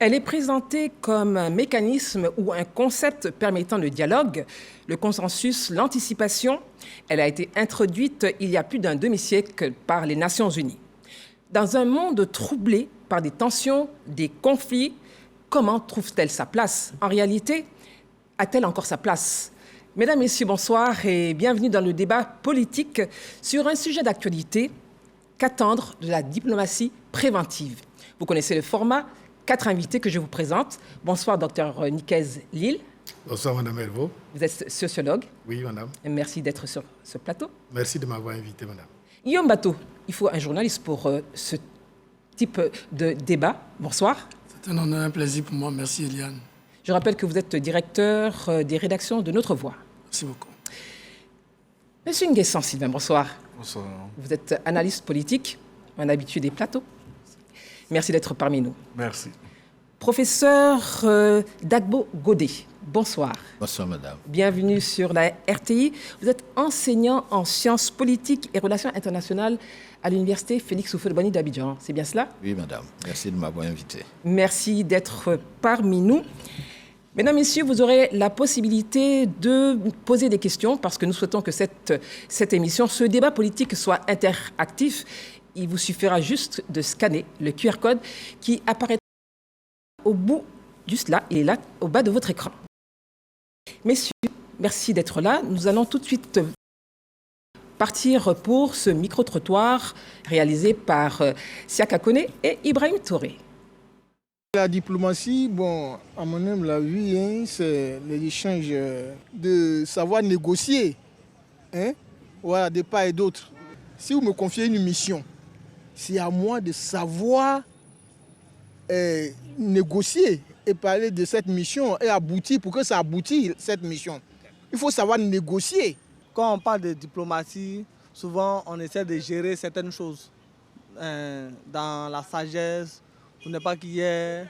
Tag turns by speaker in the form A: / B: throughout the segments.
A: Elle est présentée comme un mécanisme ou un concept permettant le dialogue, le consensus, l'anticipation. Elle a été introduite il y a plus d'un demi-siècle par les Nations Unies. Dans un monde troublé par des tensions, des conflits, comment trouve-t-elle sa place? En réalité, a-t-elle encore sa place? Mesdames, Messieurs, bonsoir et bienvenue dans le débat politique sur un sujet d'actualité, qu'attendre de la diplomatie préventive. Vous connaissez le format, 4 invités que je vous présente. Bonsoir, Dr Nicaise Lille.
B: Bonsoir, Madame Elvaux.
A: Vous êtes sociologue.
B: Oui, Madame.
A: Et merci d'être sur ce plateau.
B: Merci de m'avoir invité, Madame.
A: Guillaume Bateau, il faut un journaliste pour ce type de débat. Bonsoir.
C: C'est un honneur, un plaisir pour moi. Merci, Eliane.
A: Je rappelle que vous êtes directeur des rédactions de Notre Voix.
C: Merci beaucoup.
A: Monsieur Nguessan Sylvain, bonsoir.
D: Bonsoir.
A: Vous êtes analyste politique, un habitué des plateaux. Merci d'être parmi nous.
D: Merci.
A: Professeur Dagbo Godé, bonsoir.
E: Bonsoir, madame.
A: Bienvenue sur la RTI. Vous êtes enseignant en sciences politiques et relations internationales à l'université Félix Houphouët-Boigny d'Abidjan. C'est bien cela?
E: Oui, madame. Merci de m'avoir invité.
A: Merci d'être parmi nous. Mesdames, Messieurs, vous aurez la possibilité de poser des questions parce que nous souhaitons que cette émission, ce débat politique soit interactif. Il vous suffira juste de scanner le QR code qui apparaît au bout, juste là, il est là, au bas de votre écran. Messieurs, merci d'être là. Nous allons tout de suite partir pour ce micro-trottoir réalisé par Siaka Kone et Ibrahim Touré.
F: La diplomatie, bon, à mon humble avis, hein, c'est l'échange de savoir négocier, hein, voilà, de part et d'autre. Si vous me confiez une mission, c'est à moi de savoir négocier et parler de cette mission et aboutir pour que ça aboutisse, cette mission. Il faut savoir négocier.
G: Quand on parle de diplomatie, souvent on essaie de gérer certaines choses dans la sagesse, pour ne pas qu'il y ait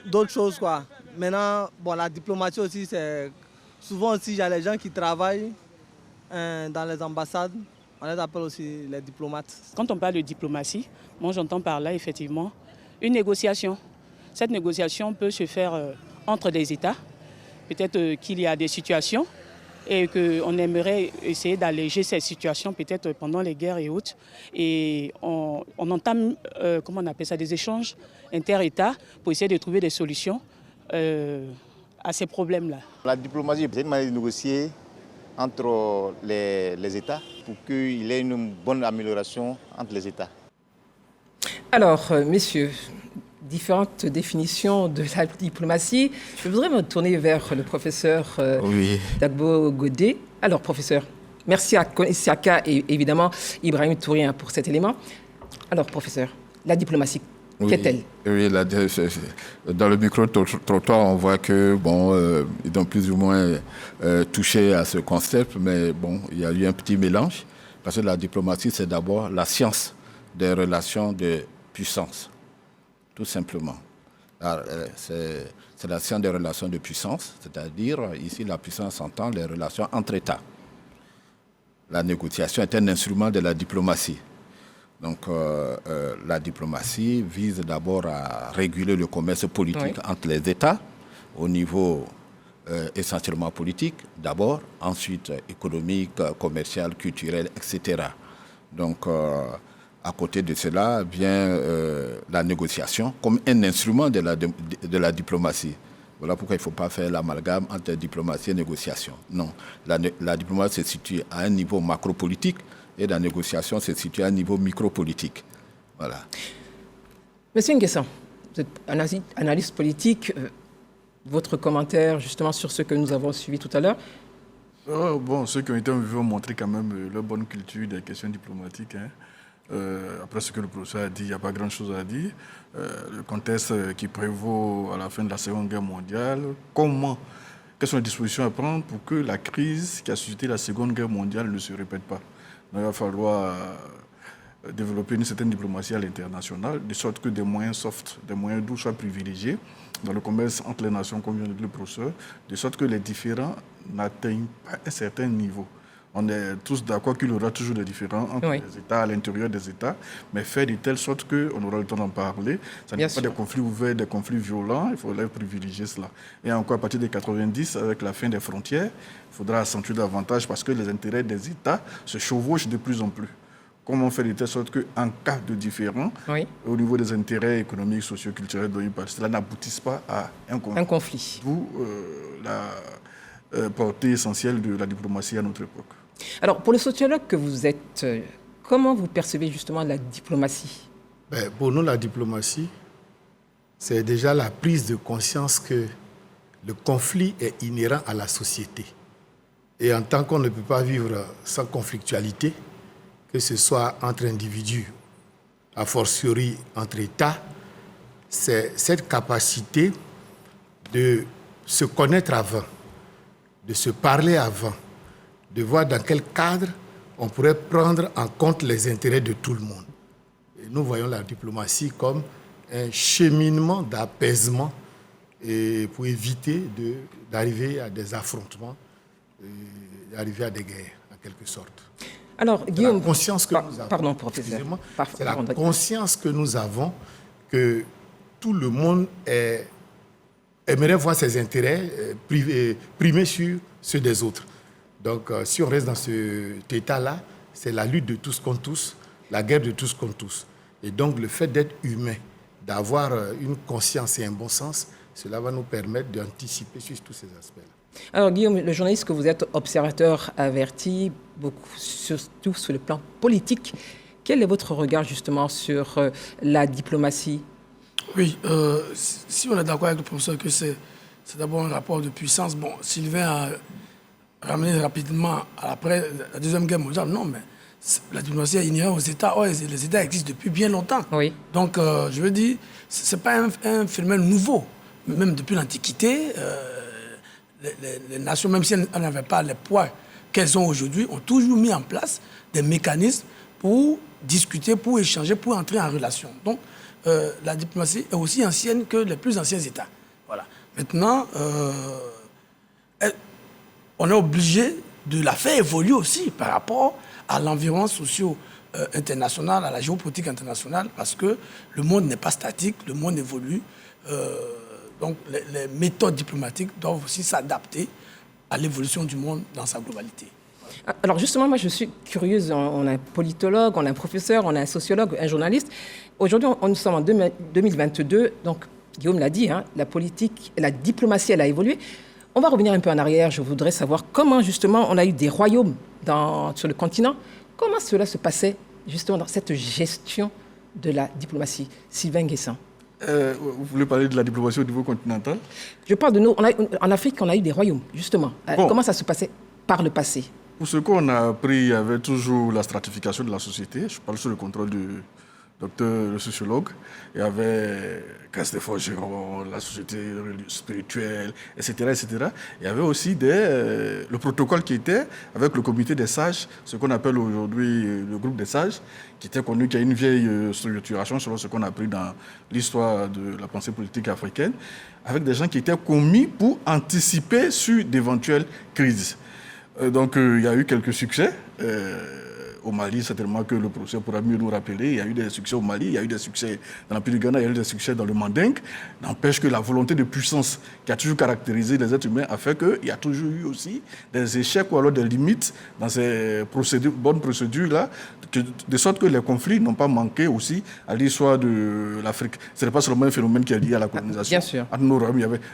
G: d'autres choses, quoi. Maintenant, bon, la diplomatie aussi, c'est souvent aussi, il y a les gens qui travaillent dans les ambassades, on les appelle aussi les diplomates.
H: Quand on parle de diplomatie, moi j'entends par là effectivement une négociation. Cette négociation peut se faire entre des États. Peut-être qu'il y a des situations et qu'on aimerait essayer d'alléger ces situations, peut-être pendant les guerres et autres. Et on entame, comment on appelle ça, des échanges inter-États pour essayer de trouver des solutions à ces problèmes-là.
I: La diplomatie, c'est une manière de négocier entre les États pour qu'il y ait une bonne amélioration entre les États. Alors,
A: messieurs, différentes définitions de la diplomatie. Je voudrais me tourner vers le professeur Dagbo Godé. Alors, professeur, merci à Siaka et évidemment Ibrahim Touré pour cet élément. Alors, professeur, la diplomatie, qu'est-elle?
E: Oui, dans le micro-trottoir, on voit que, bon, ils ont plus ou moins touché à ce concept, mais bon, il y a eu un petit mélange, parce que la diplomatie, c'est d'abord la science des relations de puissance. Tout simplement. C'est la science des relations de puissance, c'est-à-dire, ici, la puissance entend les relations entre États. La négociation est un instrument de la diplomatie. Donc, la diplomatie vise d'abord à réguler le commerce politique entre les États, au niveau essentiellement politique, d'abord, ensuite économique, commercial, culturel, etc. Donc, à côté de cela vient la négociation comme un instrument de la diplomatie. Voilà pourquoi il ne faut pas faire l'amalgame entre diplomatie et négociation. Non, la diplomatie se situe à un niveau macropolitique et la négociation se situe à un niveau micropolitique. Voilà.
A: Monsieur Nguessan, vous êtes analyste politique. Votre commentaire justement sur ce que nous avons suivi tout à l'heure?
D: Bon, ceux qui ont été en vue ont montré quand même leur bonne culture des questions diplomatiques. Hein. Après ce que le professeur a dit, il n'y a pas grand-chose à dire. Le contexte qui prévaut à la fin de la Seconde Guerre mondiale, quelles sont les dispositions à prendre pour que la crise qui a suscité la Seconde Guerre mondiale ne se répète pas. Donc, il va falloir développer une certaine diplomatie à l'international, de sorte que des moyens soft, des moyens doux soient privilégiés dans le commerce entre les nations, comme vient de dire le professeur, de sorte que les différends n'atteignent pas un certain niveau. On est tous d'accord qu'il y aura toujours des différends entre les États, à l'intérieur des États, mais faire de telle sorte qu'on aura le temps d'en parler. Ça n'est pas des conflits ouverts, des conflits violents, il faudrait privilégier cela. Et encore à partir des 90, avec la fin des frontières, il faudra accentuer davantage parce que les intérêts des États se chevauchent de plus en plus. Comment faire de telle sorte qu'en cas de différend, au niveau des intérêts économiques, socio-culturels dont il parle, cela n'aboutisse pas à un conflit. D'où la portée essentielle de la diplomatie à notre époque.
A: Alors, pour le sociologue que vous êtes, comment vous percevez justement la diplomatie?
B: Pour nous, la diplomatie, c'est déjà la prise de conscience que le conflit est inhérent à la société. Et en tant qu'on ne peut pas vivre sans conflictualité, que ce soit entre individus, a fortiori entre États, c'est cette capacité de se connaître avant, de se parler avant, de voir dans quel cadre on pourrait prendre en compte les intérêts de tout le monde. Et nous voyons la diplomatie comme un cheminement d'apaisement et pour éviter d'arriver à des affrontements, d'arriver à des guerres, en quelque sorte.
A: Alors, Guillaume,
B: la conscience que nous avons,
A: pardon, professeur.
B: C'est la conscience que nous avons que tout le monde aimerait voir ses intérêts primer sur ceux des autres. Donc, si on reste dans cet état-là, c'est la lutte de tous contre tous, la guerre de tous contre tous. Et donc, le fait d'être humain, d'avoir une conscience et un bon sens, cela va nous permettre d'anticiper sur tous ces aspects-là.
A: Alors, Guillaume, le journaliste que vous êtes, observateur averti, surtout sur le plan politique, quel est votre regard justement sur la diplomatie?
C: Oui, si on est d'accord avec le professeur que c'est d'abord un rapport de puissance, bon, Sylvain a ramené rapidement après la Deuxième Guerre mondiale, non, mais la diplomatie est inhérente aux États. Oh, les États existent depuis bien longtemps.
A: Oui.
C: Donc, je veux dire, ce n'est pas un phénomène nouveau. Même depuis l'Antiquité, les nations, même si elles n'avaient pas les poids qu'elles ont aujourd'hui, ont toujours mis en place des mécanismes pour discuter, pour échanger, pour entrer en relation. Donc, la diplomatie est aussi ancienne que les plus anciens États. Voilà. Maintenant, on est obligé de la faire évoluer aussi par rapport à l'environnement socio-international, à la géopolitique internationale, parce que le monde n'est pas statique, le monde évolue. Donc, les méthodes diplomatiques doivent aussi s'adapter à l'évolution du monde dans sa globalité.
A: Alors justement, moi je suis curieuse, on a un politologue, on a un professeur, on a un sociologue, un journaliste. Aujourd'hui, nous sommes en 2022, donc Guillaume l'a dit, la diplomatie, elle a évolué. On va revenir un peu en arrière, je voudrais savoir comment justement on a eu des royaumes sur le continent. Comment cela se passait justement dans cette gestion de la diplomatie? Sylvain Guessin.
D: Vous voulez parler de la diplomatie au niveau continental?
A: Je parle de nous. En Afrique, on a eu des royaumes, justement. Comment ça se passait par le passé?
D: Pour ce qu'on a appris, il y avait toujours la stratification de la société. Je parle sous le contrôle du docteur, le sociologue. Il y avait Castelforgeron, la société spirituelle, etc., etc. Il y avait aussi le protocole qui était avec le comité des sages, ce qu'on appelle aujourd'hui le groupe des sages, qui était connu, qui a une vieille structuration selon ce qu'on a appris dans l'histoire de la pensée politique africaine, avec des gens qui étaient commis pour anticiper sur d'éventuelles crises. Donc, il y a eu quelques succès. Au Mali, certainement que le professeur pourra mieux nous rappeler. Il y a eu des succès au Mali, il y a eu des succès dans l'Empire du Ghana, il y a eu des succès dans le Mandingue. N'empêche que la volonté de puissance qui a toujours caractérisé les êtres humains a fait qu'il y a toujours eu aussi des échecs ou alors des limites dans ces bonnes procédures-là, de sorte que les conflits n'ont pas manqué aussi à l'histoire de l'Afrique. Ce n'est pas seulement un phénomène qui est lié à la colonisation.
A: Bien sûr.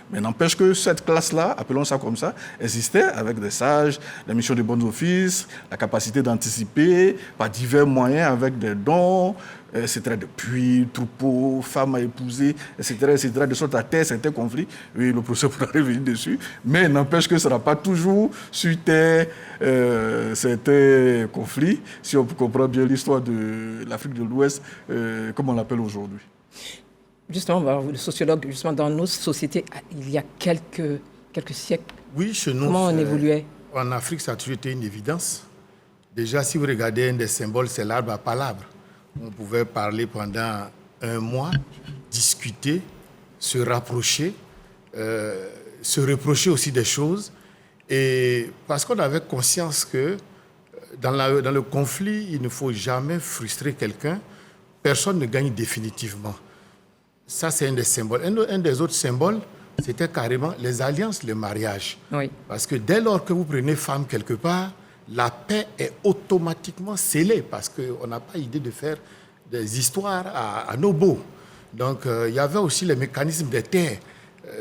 D: Mais n'empêche que cette classe-là, appelons ça comme ça, existait avec des sages, la mission de bons offices, la capacité d'anticiper, par divers moyens, avec des dons, etc., de puits, troupeaux, femmes à épouser, etc., de sorte à taire certains conflits. Oui, le professeur pourra revenir dessus, mais n'empêche que ce ne sera pas toujours sur terre certains conflits, si on comprend bien l'histoire de l'Afrique de l'Ouest, comme on l'appelle aujourd'hui.
A: Justement, le sociologue, justement, dans nos sociétés, il y a quelques siècles,
B: oui, chez nous,
A: comment on évoluait?
B: En Afrique, ça a toujours été une évidence. Déjà, si vous regardez un des symboles, c'est l'arbre à palabres. On pouvait parler pendant un mois, discuter, se rapprocher, se reprocher aussi des choses. Et parce qu'on avait conscience que dans le conflit, il ne faut jamais frustrer quelqu'un. Personne ne gagne définitivement. Ça, c'est un des symboles. Un des autres symboles, c'était carrément les alliances, le mariage.
A: Oui.
B: Parce que dès lors que vous prenez femme quelque part, la paix est automatiquement scellée parce qu'on n'a pas idée de faire des histoires à nos beaux. Donc, il y avait aussi les mécanismes des terres.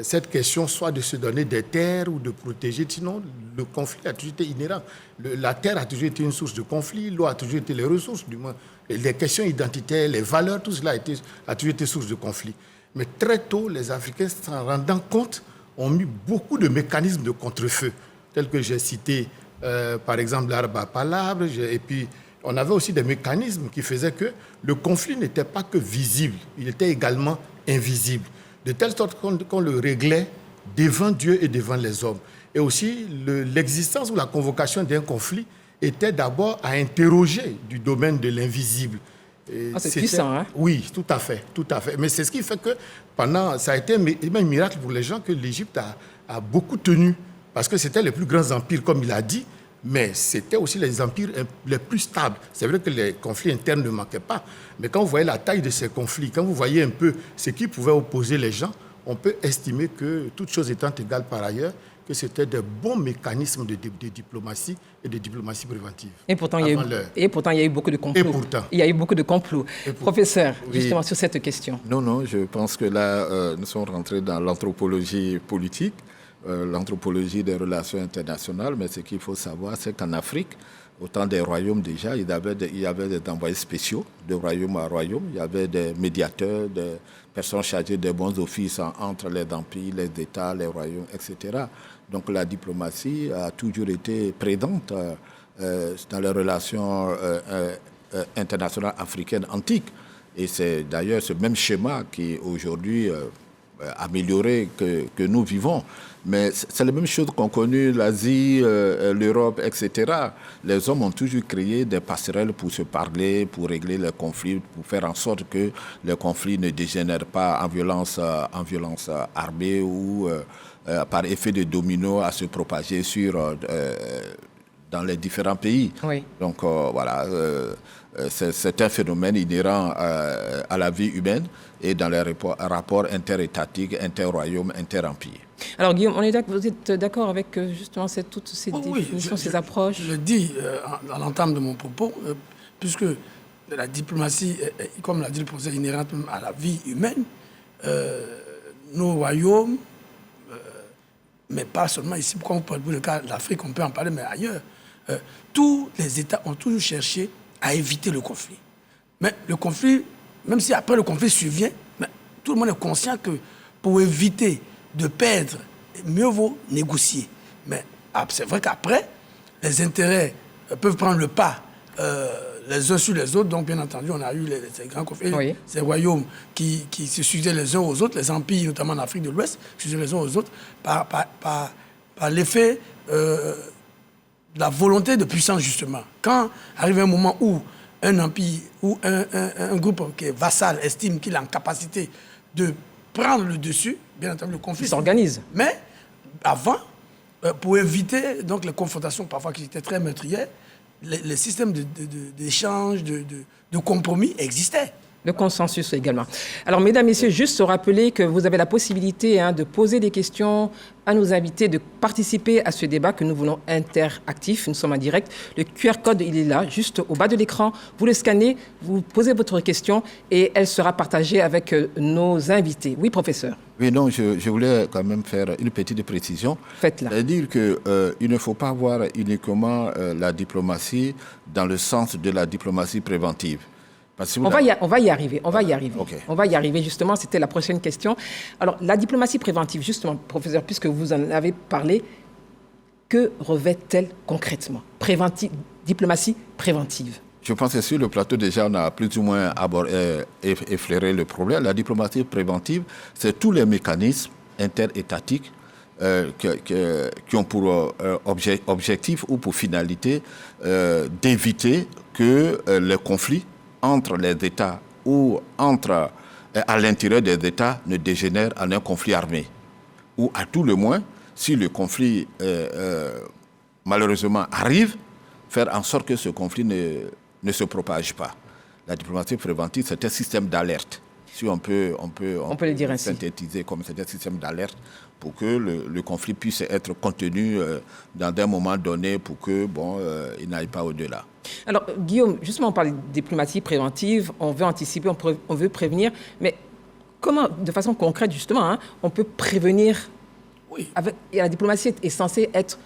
B: Cette question, soit de se donner des terres ou de protéger, sinon le conflit a toujours été inhérent. La terre a toujours été une source de conflit, l'eau a toujours été les ressources, du moins. Les questions identitaires, les valeurs, tout cela a toujours été source de conflit. Mais très tôt, les Africains, s'en rendant compte, ont mis beaucoup de mécanismes de contre-feu, tels que j'ai cité, par exemple, l'arbre à palabres, et puis on avait aussi des mécanismes qui faisaient que le conflit n'était pas que visible, il était également invisible. De telle sorte qu'on le réglait devant Dieu et devant les hommes. Et aussi, l'existence ou la convocation d'un conflit était d'abord à interroger du domaine de l'invisible.
A: C'est puissant, hein?
B: Oui, tout à fait, tout à fait. Mais c'est ce qui fait que ça a été un miracle pour les gens que l'Égypte a beaucoup tenu. Parce que c'était les plus grands empires, comme il a dit, mais c'était aussi les empires les plus stables. C'est vrai que les conflits internes ne manquaient pas, mais quand vous voyez la taille de ces conflits, quand vous voyez un peu ce qui pouvait opposer les gens, on peut estimer que, toutes choses étant égales par ailleurs, que c'était de bons mécanismes de diplomatie et de diplomatie préventive.
A: Et pourtant, il y a eu beaucoup de complots.
B: Et pourtant.
A: Il y a eu beaucoup de complots. Professeur, justement, sur cette question.
E: Non, je pense que là, nous sommes rentrés dans l'anthropologie politique. L'anthropologie des relations internationales, mais ce qu'il faut savoir, c'est qu'en Afrique, au temps des royaumes déjà, il y avait des envoyés spéciaux de royaume à royaume, il y avait des médiateurs, des personnes chargées des bons offices entre les empires, les États, les royaumes, etc. Donc la diplomatie a toujours été présente dans les relations internationales africaines antiques. Et c'est d'ailleurs ce même schéma qui aujourd'hui amélioré que nous vivons. Mais c'est la même chose qu'ont connu l'Asie, l'Europe, etc. Les hommes ont toujours créé des passerelles pour se parler, pour régler les conflits, pour faire en sorte que les conflits ne dégénèrent pas en violence armée ou par effet de domino à se propager dans les différents pays.
A: Oui.
E: Donc voilà, c'est un phénomène inhérent à la vie humaine et dans les rapports interétatiques, interroyaumes, interempires.
A: Alors Guillaume, vous êtes d'accord avec justement toutes ces définitions, ces approches?
C: Je le dis à l'entame de mon propos, puisque la diplomatie, comme l'a dit le professeur, inhérente même à la vie humaine, nos royaumes, mais pas seulement ici, comme pour le cas de l'Afrique, on peut en parler, mais ailleurs, tous les États ont toujours cherché à éviter le conflit. Mais le conflit, même si après le conflit survient, mais tout le monde est conscient que pour éviter de perdre, mieux vaut négocier. Mais c'est vrai qu'après, les intérêts peuvent prendre le pas les uns sur les autres. Donc, bien entendu, on a eu ces grands conflits,
A: oui,
C: ces royaumes qui se succèdent les uns aux autres, les empires, notamment en Afrique de l'Ouest, se succèdent les uns aux autres, par l'effet de la volonté de puissance, justement. Quand arrive un moment où un empire ou un groupe qui est vassal estime qu'il a en capacité de prendre le dessus, bien entendu, le conflit
A: s'organise.
C: Mais avant, pour éviter donc, les confrontations parfois qui étaient très meurtrières, les systèmes d'échange, de compromis existaient.
A: Le consensus également. Alors, mesdames, messieurs, juste se rappeler que vous avez la possibilité de poser des questions à nos invités, de participer à ce débat que nous voulons interactif. Nous sommes en direct. Le QR code, il est là, juste au bas de l'écran. Vous le scannez, vous posez votre question et elle sera partagée avec nos invités. Oui, professeur.
E: Oui, non, je voulais quand même faire une petite précision.
A: Faites-la.
E: C'est-à-dire qu'il ne faut pas voir uniquement la diplomatie dans le sens de la diplomatie préventive.
A: On va y arriver.
E: Okay.
A: On va y arriver, justement, c'était la prochaine question. Alors, la diplomatie préventive, justement, professeur, puisque vous en avez parlé, que revêt-elle concrètement? Diplomatie préventive.
E: Je pense que sur le plateau, déjà, on a plus ou moins effleuré le problème. La diplomatie préventive, c'est tous les mécanismes interétatiques qui ont pour objectif ou pour finalité d'éviter que les conflits entre les États ou à l'intérieur des États ne dégénère en un conflit armé. Ou à tout le moins, si le conflit malheureusement arrive, faire en sorte que ce conflit ne se propage pas. La diplomatie préventive, c'est un système d'alerte. Si on peut
A: le dire ainsi.
E: Synthétiser comme c'est un système d'alerte pour que le conflit puisse être contenu dans un moment donné pour que il n'aille pas au-delà.
A: Alors Guillaume, justement on parle de diplomatie préventive, on veut anticiper, on veut prévenir, mais comment, de façon concrète justement, on peut prévenir?
C: Oui.
A: Et la diplomatie est censée être,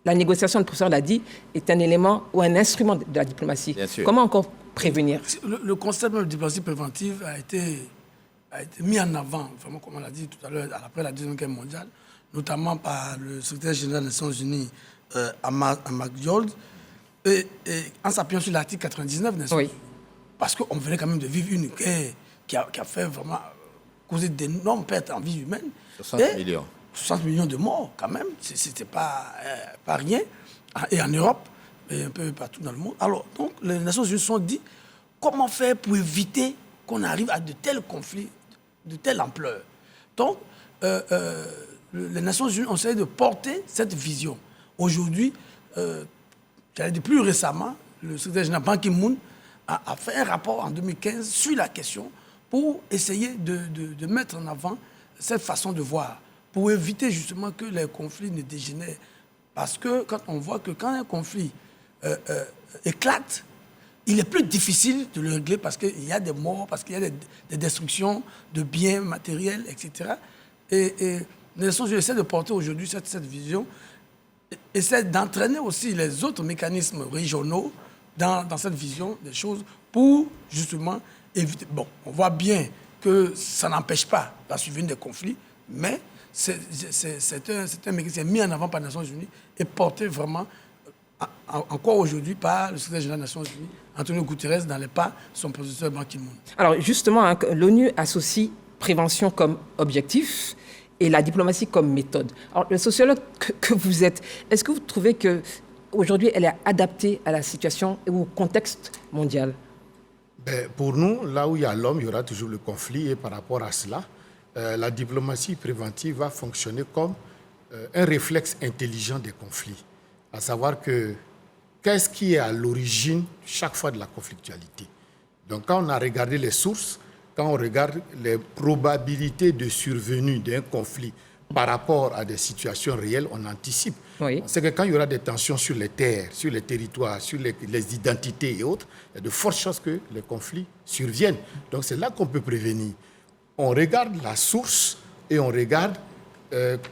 A: la négociation, le professeur l'a dit, est un élément ou un instrument de la diplomatie.
E: Bien sûr.
A: Comment encore prévenir?
C: Le concept de diplomatie préventive a été mis en avant, vraiment, comme on l'a dit tout à l'heure, après la Deuxième Guerre mondiale, notamment par le secrétaire général des Nations Unies, Ahmad Yolde, et en s'appuyant sur l'article 99 des Nations Unies. Parce qu'on venait quand même de vivre une guerre qui a fait vraiment causer d'énormes pertes en vie humaine. 60 millions de morts, quand même, c'était pas rien. Et en Europe, et un peu partout dans le monde. Alors, donc, les Nations Unies se sont dit, comment faire pour éviter qu'on arrive à de tels conflits, de telle ampleur? Donc, les Nations Unies ont essayé de porter cette vision. Aujourd'hui, j'allais dire plus récemment, le secrétaire général Ban Ki-moon a fait un rapport en 2015 sur la question pour essayer de mettre en avant cette façon de voir, pour éviter justement que les conflits ne dégénèrent. Parce que quand on voit que quand un conflit éclate, il est plus difficile de le régler parce qu'il y a des morts, parce qu'il y a des destructions de biens matériels, etc. Et les Nations Unies essaient de porter aujourd'hui cette vision, essaient d'entraîner aussi les autres mécanismes régionaux dans cette vision des choses pour justement éviter. Bon, on voit bien que ça n'empêche pas la survenue des conflits, mais c'est un mécanisme mis en avant par les Nations Unies et porté vraiment encore aujourd'hui par le secrétaire général des Nations Unies, Antonio Guterres, dans les pas de son professeur Ban Ki-moon.
A: Alors justement, l'ONU associe prévention comme objectif et la diplomatie comme méthode. Alors le sociologue que vous êtes, est-ce que vous trouvez qu'aujourd'hui elle est adaptée à la situation et au contexte mondial?
B: Pour nous, là où il y a l'homme, il y aura toujours le conflit, et par rapport à cela, la diplomatie préventive va fonctionner comme un réflexe intelligent des conflits. À savoir qu'est-ce qui est à l'origine chaque fois de la conflictualité. Donc quand on a regardé les sources, quand on regarde les probabilités de survenue d'un conflit par rapport à des situations réelles, on anticipe.
A: Oui.
B: C'est que quand il y aura des tensions sur les terres, sur les territoires, sur les identités et autres, il y a de fortes chances que les conflits surviennent. Donc c'est là qu'on peut prévenir. On regarde la source et on regarde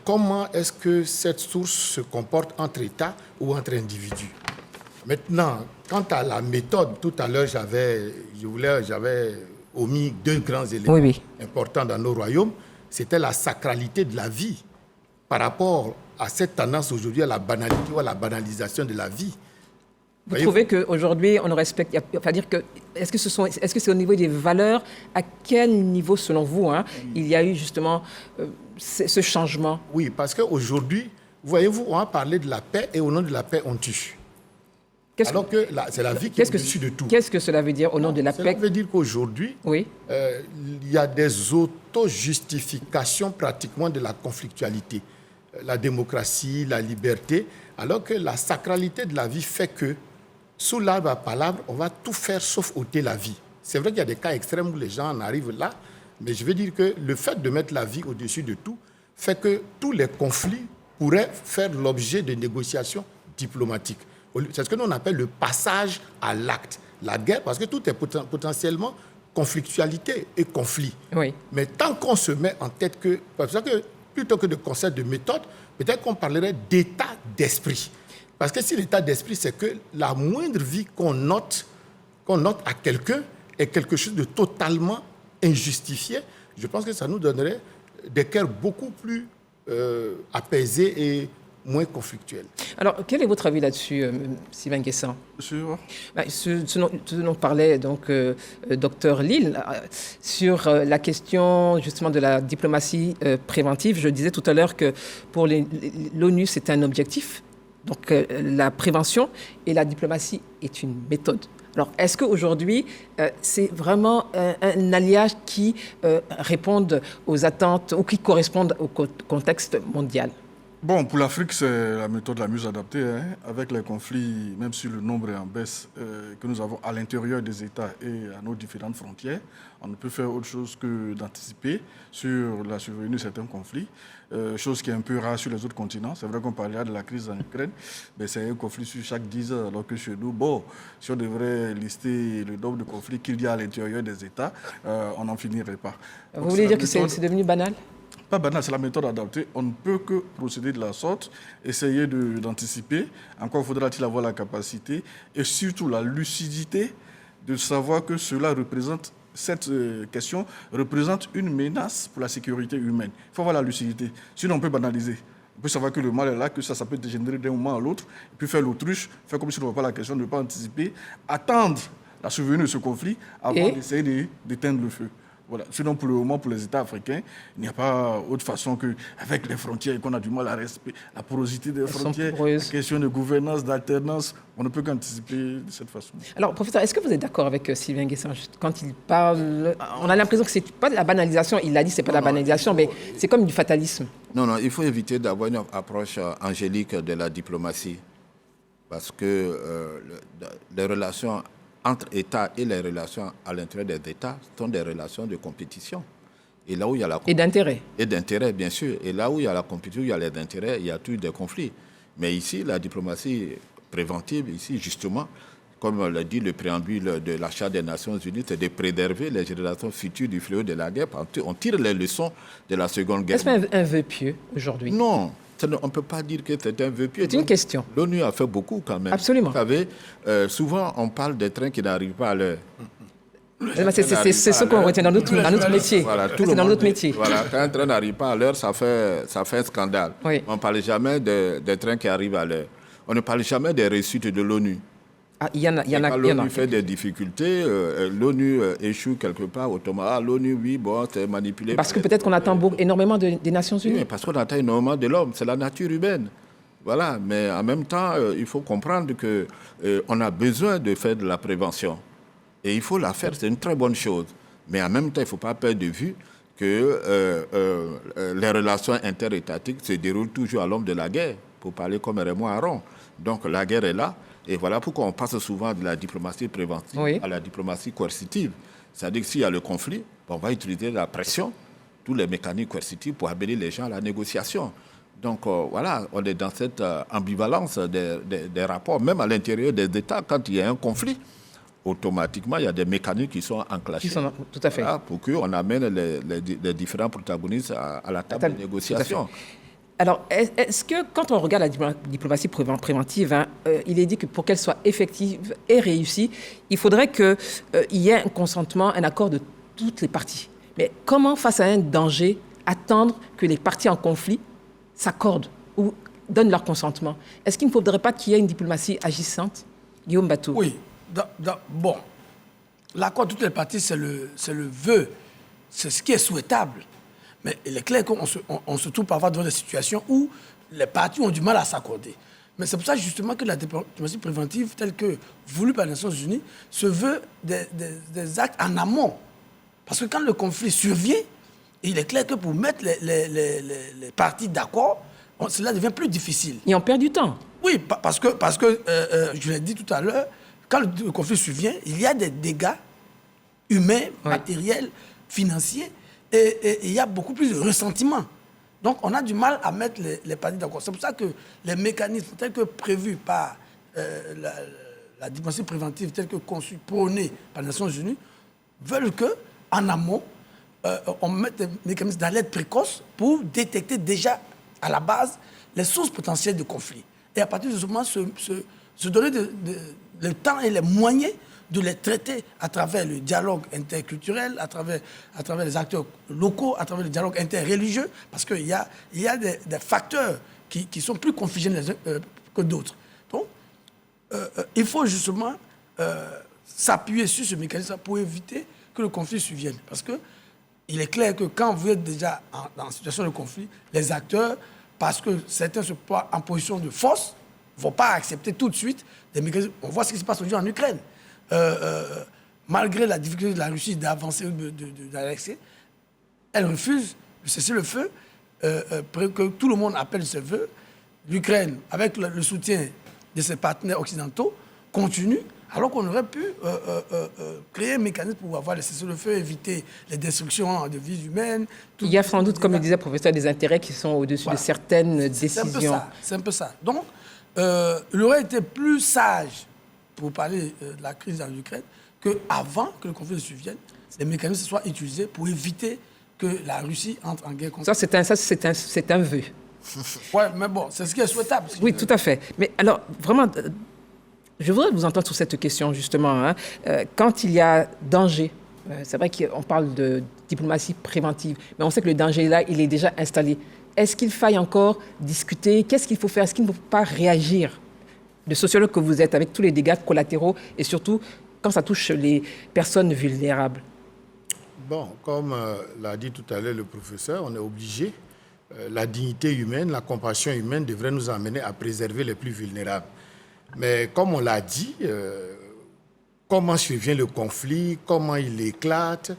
B: comment est-ce que cette source se comporte entre États ou entre individus. Maintenant, quant à la méthode, tout à l'heure, j'avais omis deux grands éléments importants dans nos royaumes. C'était la sacralité de la vie par rapport à cette tendance aujourd'hui à la banalité ou à la banalisation de la vie.
A: Vous trouvez qu'aujourd'hui, on ne respecte... Est-ce que c'est au niveau des valeurs? À quel niveau, selon vous, il y a eu justement ce changement?
B: Oui, parce qu'aujourd'hui, voyez-vous, on a parlé de la paix et au nom de la paix, on tue. Alors que c'est la vie qui est au-dessus de tout.
A: Qu'est-ce que cela veut dire au nom de la paix?
B: Cela veut dire qu'aujourd'hui, il y a des auto-justifications pratiquement de la conflictualité. La démocratie, la liberté, alors que la sacralité de la vie fait que, sous l'arbre à palabre, on va tout faire sauf ôter la vie. C'est vrai qu'il y a des cas extrêmes où les gens en arrivent là, mais je veux dire que le fait de mettre la vie au-dessus de tout fait que tous les conflits pourraient faire l'objet de négociations diplomatiques. C'est ce que nous on appelle le passage à l'acte. La guerre, parce que tout est potentiellement conflictualité et conflit.
A: Oui.
B: Mais tant qu'on se met en tête que... Parce que plutôt que de concept de méthode, peut-être qu'on parlerait d'état d'esprit. Parce que si l'état d'esprit, c'est que la moindre vie qu'on note à quelqu'un est quelque chose de totalement injustifié, je pense que ça nous donnerait des cœurs beaucoup plus apaisés et moins conflictuels.
A: Alors, quel est votre avis là-dessus, Sylvain Guessant? Ce dont parlait donc Dr Lille, sur la question justement de la diplomatie préventive. Je disais tout à l'heure que pour l'ONU, c'est un objectif. Donc la prévention et la diplomatie est une méthode. Alors, est-ce qu'aujourd'hui, c'est vraiment un alliage qui réponde aux attentes ou qui corresponde au contexte mondial?
D: Bon, pour l'Afrique, c'est la méthode la mieux adaptée. Avec les conflits, même si le nombre est en baisse, que nous avons à l'intérieur des États et à nos différentes frontières, on ne peut faire autre chose que d'anticiper sur la survenue de certains conflits, chose qui est un peu rare sur les autres continents. C'est vrai qu'on parlait de la crise en Ukraine, mais c'est un conflit sur chaque 10 ans, alors que chez nous, bon, si on devrait lister le nombre de conflits qu'il y a à l'intérieur des États, on n'en finirait pas.
A: Vous voulez dire que c'est devenu banal ?
D: Pas banal, c'est la méthode adaptée. On ne peut que procéder de la sorte, essayer d'anticiper. Encore faudra-t-il avoir la capacité et surtout la lucidité de savoir que cette question représente une menace pour la sécurité humaine. Il faut avoir la lucidité. Sinon, on peut banaliser. On peut savoir que le mal est là, que ça peut dégénérer d'un moment à l'autre, et puis faire l'autruche, faire comme si on ne voit pas la question, ne pas anticiper, attendre la survenue de ce conflit avant d'essayer d'éteindre le feu. Voilà. Sinon, pour le moment, pour les États africains, il n'y a pas autre façon qu'avec les frontières qu'on a du mal à respecter, la porosité des frontières, la question de gouvernance, d'alternance, on ne peut qu'anticiper de cette façon.
A: Alors, professeur, est-ce que vous êtes d'accord avec Sylvain Guessant quand il parle? On a l'impression que ce n'est pas de la banalisation, il l'a dit, ce n'est pas de la banalisation, mais c'est comme du fatalisme.
E: Non, il faut éviter d'avoir une approche angélique de la diplomatie, parce que les relations entre États et les relations à l'intérieur des États sont des relations de compétition. Et là où il y a
A: et d'intérêt.
E: Et d'intérêt, bien sûr. Et là où il y a la compétition, il y a les intérêts, il y a toujours des conflits. Mais ici, la diplomatie préventive, ici, justement, comme l'a dit le préambule de la Charte des Nations Unies, c'est de préserver les générations futures du fléau de la guerre. On tire les leçons de la Seconde Guerre.
A: Est-ce un vœu pieux aujourd'hui?
E: Non. On ne peut pas dire que c'est un vœu pieux.
A: C'est une question.
E: L'ONU a fait beaucoup quand même.
A: Absolument.
E: Vous savez, souvent on parle des trains qui n'arrivent pas à l'heure.
A: C'est ce qu'on retient dans notre métier.
E: Voilà,
A: c'est dans notre métier.
E: Voilà, quand un train n'arrive pas à l'heure, ça fait un scandale.
A: Oui.
E: On ne parle jamais des trains qui arrivent à l'heure. On ne parle jamais des réussites de l'ONU.
A: Ah, il y en a.
E: Quand l'ONU fait des difficultés, l'ONU échoue quelque part automatiquement. L'ONU, oui, bon, c'est manipulé.
A: Parce que peut-être qu'on attend énormément des Nations Unies.
E: Oui, parce qu'on attend énormément de l'homme. C'est la nature humaine. Voilà, mais en même temps, il faut comprendre qu'on a besoin de faire de la prévention. Et il faut la faire, c'est une très bonne chose. Mais en même temps, il ne faut pas perdre de vue que les relations interétatiques se déroulent toujours à l'ombre de la guerre, pour parler comme Raymond Aron. Donc la guerre est là. Et voilà pourquoi on passe souvent de la diplomatie préventive à la diplomatie coercitive. C'est-à-dire que s'il y a le conflit, on va utiliser la pression, tous les mécanismes coercitifs pour amener les gens à la négociation. Donc voilà, on est dans cette ambivalence des rapports, même à l'intérieur des États, quand il y a un conflit, automatiquement, il y a des mécanismes qui sont enclenchés.
A: Tout à fait.
E: Voilà, pour qu'on amène les différents protagonistes à la table de négociation.
A: Alors, est-ce que quand on regarde la diplomatie préventive, il est dit que pour qu'elle soit effective et réussie, il faudrait qu'il y ait un consentement, un accord de toutes les parties. Mais comment, face à un danger, attendre que les parties en conflit s'accordent ou donnent leur consentement? Est-ce qu'il ne faudrait pas qu'il y ait une diplomatie agissante? Guillaume Bateau.
C: Oui. Bon, l'accord de toutes les parties, c'est le vœu. C'est ce qui est souhaitable. Mais il est clair qu'on se trouve parfois devant des situations où les parties ont du mal à s'accorder. Mais c'est pour ça justement que la diplomatie préventive, telle que voulue par les Nations Unies, se veut des actes en amont. Parce que quand le conflit survient, il est clair que pour mettre les parties d'accord, cela devient plus difficile.
A: Et on perd du temps.
C: Oui, parce que je l'ai dit tout à l'heure, quand le conflit survient, il y a des dégâts humains, matériels, financiers, et il y a beaucoup plus de ressentiment. Donc, on a du mal à mettre les parties d'accord. C'est pour ça que les mécanismes tels que prévus par la diplomatie préventive, tels que conçus, prônés par les Nations Unies, veulent qu'en amont, on mette des mécanismes d'alerte précoce pour détecter déjà à la base les sources potentielles de conflit. Et à partir de ce moment, se donner le temps et les moyens de les traiter à travers le dialogue interculturel, à travers les acteurs locaux, à travers le dialogue interreligieux, parce qu'il y a des facteurs qui sont plus confligés les uns que d'autres. Donc, il faut justement s'appuyer sur ce mécanisme pour éviter que le conflit survienne. Parce qu'il est clair que quand vous êtes déjà dans une situation de conflit, les acteurs, parce que certains se placent en position de force, ne vont pas accepter tout de suite des mécanismes. On voit ce qui se passe aujourd'hui en Ukraine. Malgré la difficulté de la Russie d'avancer ou d'annexer, elle refuse de cesser le feu que tout le monde appelle ses voeux, l'Ukraine, avec le soutien de ses partenaires occidentaux, continue, alors qu'on aurait pu créer un mécanisme pour avoir les cessez-le-feu, éviter les destructions de vies humaines.
A: Il y a sans doute, comme le disait le professeur, des intérêts qui sont au-dessus de certaines décisions.
C: C'est un peu ça. Donc, il aurait été plus sage, pour parler de la crise dans l'Ukraine, qu'avant que le conflit ne survienne, les mécanismes soient utilisés pour éviter que la Russie entre en guerre contre l'Ukraine.
A: Ça, c'est un vœu.
C: Oui, mais bon, c'est ce qui est souhaitable.
A: Oui, tout à fait. Mais alors, vraiment, je voudrais vous entendre sur cette question, justement. Quand il y a danger, c'est vrai qu'on parle de diplomatie préventive, mais on sait que le danger, là, il est déjà installé. Est-ce qu'il faille encore discuter? Qu'est-ce qu'il faut faire? Est-ce qu'il ne faut pas réagir? Le sociologue que vous êtes, avec tous les dégâts collatéraux, et surtout quand ça touche les personnes vulnérables.
B: Bon, comme l'a dit tout à l'heure le professeur, on est obligé. La dignité humaine, la compassion humaine devrait nous amener à préserver les plus vulnérables. Mais comme on l'a dit, comment survient le conflit, comment il éclate,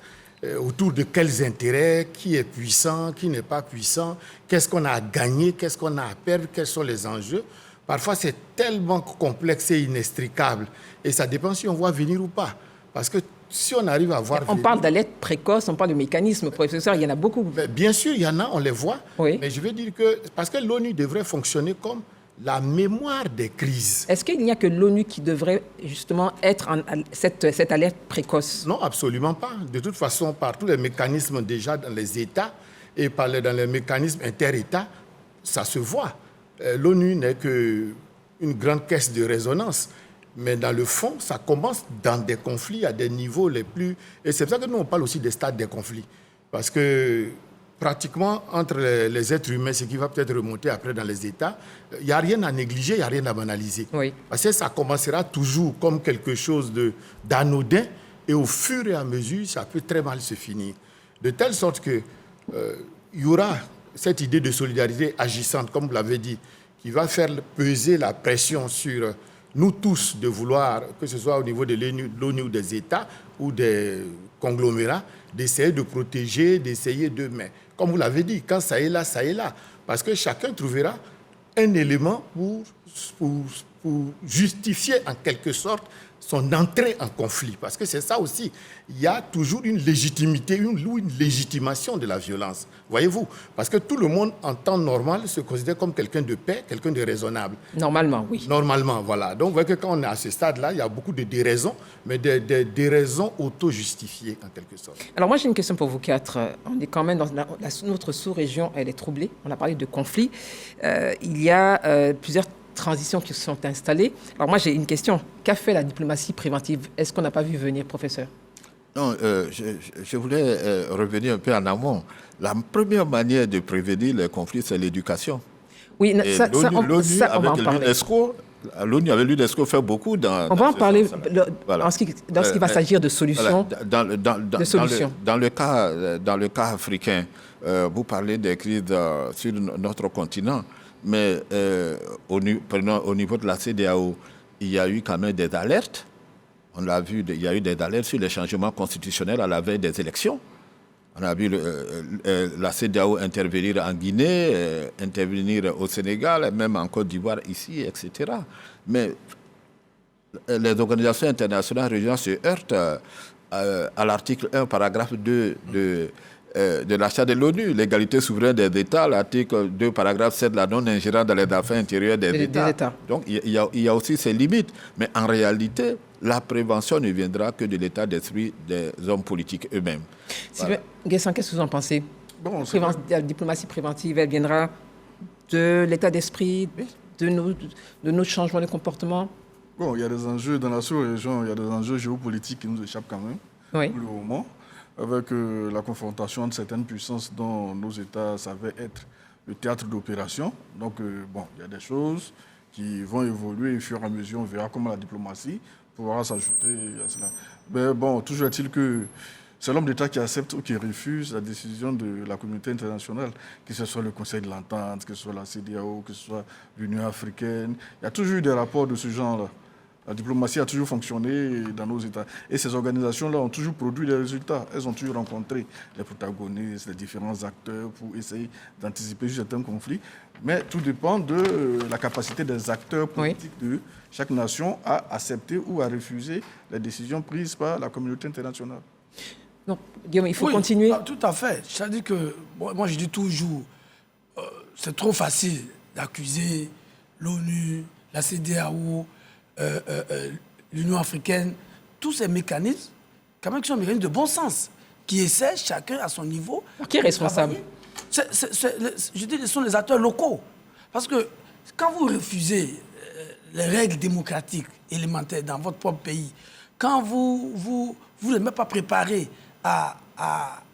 B: autour de quels intérêts, qui est puissant, qui n'est pas puissant, qu'est-ce qu'on a à gagner, qu'est-ce qu'on a à perdre, quels sont les enjeux. Parfois, c'est tellement complexe et inextricable. Et ça dépend si on voit venir ou pas. Parce que si on arrive à voir...
A: On parle d'alerte précoce, on parle de mécanismes, professeur, il y en a beaucoup.
B: Mais bien sûr, il y en a, on les voit.
A: Oui.
B: Mais je veux dire que... Parce que l'ONU devrait fonctionner comme la mémoire des crises.
A: Est-ce qu'il n'y a que l'ONU qui devrait justement être cette alerte précoce?
B: Non, absolument pas. De toute façon, par tous les mécanismes déjà dans les États et dans les mécanismes inter-États, ça se voit. L'ONU n'est qu'une grande caisse de résonance. Mais dans le fond, ça commence dans des conflits à des niveaux les plus... Et c'est pour ça que nous, on parle aussi des stades des conflits. Parce que pratiquement, entre les êtres humains, ce qui va peut-être remonter après dans les États, il n'y a rien à négliger, il n'y a rien à banaliser.
A: Oui.
B: Parce que ça commencera toujours comme quelque chose d'anodin, et au fur et à mesure, ça peut très mal se finir. De telle sorte que il y aura cette idée de solidarité agissante, comme vous l'avez dit, qui va faire peser la pression sur nous tous de vouloir, que ce soit au niveau de l'ONU ou des États ou des conglomérats, d'essayer de protéger, d'essayer de... Mais comme vous l'avez dit, quand ça est là, ça est là. Parce que chacun trouvera un élément pour justifier en quelque sorte son entrée en conflit. Parce que c'est ça aussi. Il y a toujours une légitimité, une légitimation de la violence. Voyez-vous? Parce que tout le monde, en temps normal, se considère comme quelqu'un de paix, quelqu'un de raisonnable.
A: Normalement, oui.
B: Normalement, voilà. Donc, vous voyez que quand on est à ce stade-là, il y a beaucoup de déraisons, mais des raisons auto-justifiées, en quelque sorte.
A: Alors, moi, j'ai une question pour vous quatre. On est quand même dans notre sous-région, elle est troublée. On a parlé de conflits. Il y a plusieurs transitions qui se sont installées. Alors moi, j'ai une question. Qu'a fait la diplomatie préventive? Est-ce qu'on n'a pas vu venir, professeur?
E: Non, je voulais revenir un peu en amont. La première manière de prévenir les conflits, c'est l'éducation.
A: Oui, ça, on va en parler.
E: L'ONU avec l'UNESCO fait beaucoup dans...
A: On va en parler
E: voilà.
A: lorsqu'il va s'agir de solutions.
E: Voilà. Dans le cas africain, vous parlez des crises sur notre continent. Mais au niveau de la CEDEAO, il y a eu quand même des alertes. On l'a vu, il y a eu des alertes sur les changements constitutionnels à la veille des élections. On a vu la CEDEAO intervenir en Guinée, intervenir au Sénégal, même en Côte d'Ivoire, ici, etc. Mais les organisations internationales régionales se heurtent à l'article 1, paragraphe 2 de la Charte de l'ONU, l'égalité souveraine des États, l'article 2, paragraphe 7, la non-ingérence dans les affaires intérieures des États. Donc, il y a aussi ces limites. Mais en réalité, la prévention ne viendra que de l'état d'esprit des hommes politiques eux-mêmes.
A: Sylvain Guessan, qu'est-ce que vous en pensez? La diplomatie préventive, elle viendra de l'état d'esprit, de nos changements de comportement?
D: Bon, il y a des enjeux dans la sous-région, il y a des enjeux géopolitiques qui nous échappent quand même,
A: oui,
D: pour le moment, avec la confrontation entre certaines puissances dont nos États savaient être le théâtre d'opération. Donc, il y a des choses qui vont évoluer au fur et à mesure. On verra comment la diplomatie pourra s'ajouter à cela. Mais bon, toujours est-il que c'est l'homme d'État qui accepte ou qui refuse la décision de la communauté internationale, que ce soit le Conseil de l'Entente, que ce soit la CEDEAO, que ce soit l'Union africaine. Il y a toujours eu des rapports de ce genre-là. La diplomatie a toujours fonctionné dans nos États. Et ces organisations-là ont toujours produit des résultats. Elles ont toujours rencontré les protagonistes, les différents acteurs pour essayer d'anticiper certains conflits. Mais tout dépend de la capacité des acteurs politiques de chaque nation à accepter ou à refuser les décisions prises par la communauté internationale.
A: Donc, Guillaume, il faut continuer.
C: Tout à fait. C'est-à-dire que, moi je dis toujours, c'est trop facile d'accuser l'ONU, la CEDEAO, l'Union africaine, tous ces mécanismes, quand même, qui sont des mécanismes de bon sens, qui essaient chacun à son niveau.
A: Qui est responsable?
C: Je dis, ce sont les acteurs locaux. Parce que quand vous refusez les règles démocratiques élémentaires dans votre propre pays, quand vous n'êtes même pas préparé à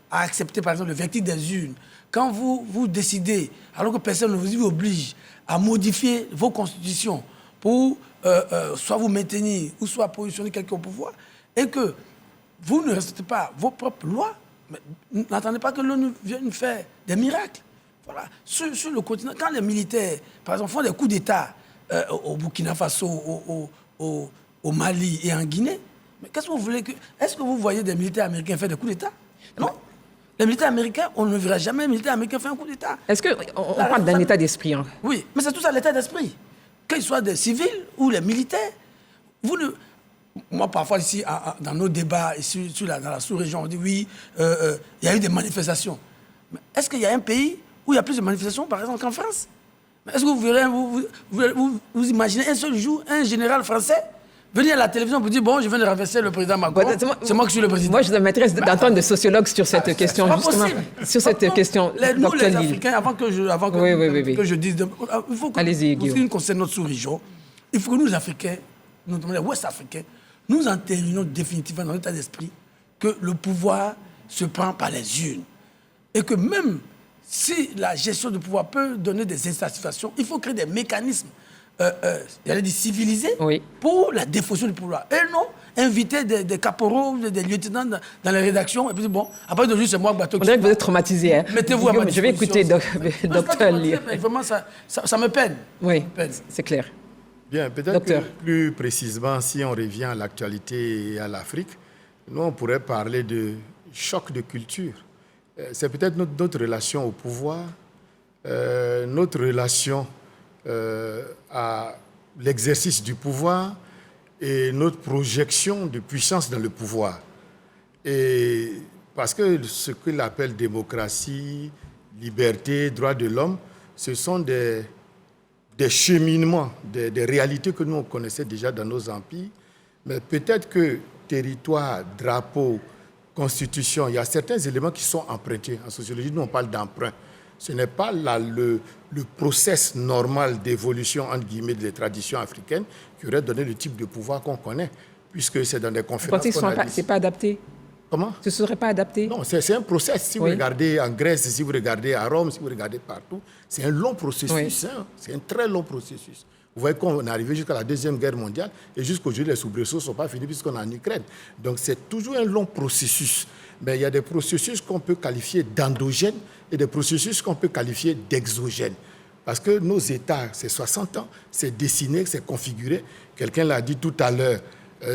C: accepter, par exemple, le verdict des urnes, quand vous décidez, alors que personne ne vous oblige à modifier vos constitutions pour soit vous maintenir ou soit positionner quelqu'un au pouvoir, et que vous ne respectez pas vos propres lois, n'attendez pas que l'ONU vienne faire des miracles. Voilà. Sur le continent, quand les militaires, par exemple, font des coups d'État au Burkina Faso, au Mali et en Guinée, mais qu'est-ce que vous voulez que... Est-ce que vous voyez des militaires américains faire des coups d'État? Non. Les militaires américains, on ne verra jamais un militaire américain faire un coup d'État.
A: Est-ce qu'on parle d'un état d'esprit?
C: Oui, mais c'est tout ça l'état d'esprit. Qu'ils soient des civils ou les militaires. Moi, parfois, ici, dans nos débats, ici, dans la sous-région, on dit oui, il y a eu des manifestations. Mais est-ce qu'il y a un pays où il y a plus de manifestations, par exemple, qu'en France? Est-ce que vous verrez, vous imaginez un seul jour un général français venir à la télévision pour dire bon, je viens de renverser le président Macron, c'est moi qui suis le président?
A: Moi, je m'intéresse d'entendre des sociologues sur cette question, justement. Sur cette question,
C: nous, les Africains, avant que je dise... Il faut que,
A: allez-y, Guillaume.
C: En ce qui concerne notre sous-région, il faut que nous, les Africains, notamment les Ouest-Africains, nous entérinions définitivement dans l'état d'esprit que le pouvoir se prend par les urnes. Et que même si la gestion du pouvoir peut donner des insatisfactions, il faut créer des mécanismes j'allais dire civilisés pour la défaution du pouvoir. Et non inviter des caporaux, des lieutenants dans les rédactions, et puis bon, après de juste c'est moi, bateau.
A: On dirait que vous êtes traumatisé. Hein.
C: Mettez-vous à ma disposition.
A: Je vais écouter docteur Ly.
C: Vraiment, ça me peine.
A: Oui, c'est clair.
B: Bien, peut-être que plus précisément, si on revient à l'actualité et à l'Afrique, nous, on pourrait parler de choc de culture. C'est peut-être notre relation au pouvoir, notre relation à l'exercice du pouvoir et notre projection de puissance dans le pouvoir. Et parce que ce qu'il appelle démocratie, liberté, droits de l'homme, ce sont des cheminements, des réalités que nous on connaissait déjà dans nos empires. Mais peut-être que territoire, drapeau, constitution, il y a certains éléments qui sont empruntés. En sociologie, nous on parle d'emprunt. Ce n'est pas le process normal d'évolution, entre guillemets, des traditions africaines qui aurait donné le type de pouvoir qu'on connaît, puisque c'est dans des conférences qu'on a dit.
A: Ce n'est pas adapté?
B: Comment?
A: Ce ne serait pas adapté?
B: Non, c'est un process. Si vous regardez en Grèce, si vous regardez à Rome, si vous regardez partout, c'est un long processus. Hein? C'est un très long processus. Vous voyez qu'on est arrivé jusqu'à la Deuxième Guerre mondiale et jusqu'aujourd'hui, les soubresauts ne sont pas finis puisqu'on est en Ukraine. Donc, c'est toujours un long processus. Mais il y a des processus qu'on peut qualifier d'endogènes et des processus qu'on peut qualifier d'exogènes. Parce que nos États, c'est 60 ans, c'est dessiné, c'est configuré. Quelqu'un l'a dit tout à l'heure,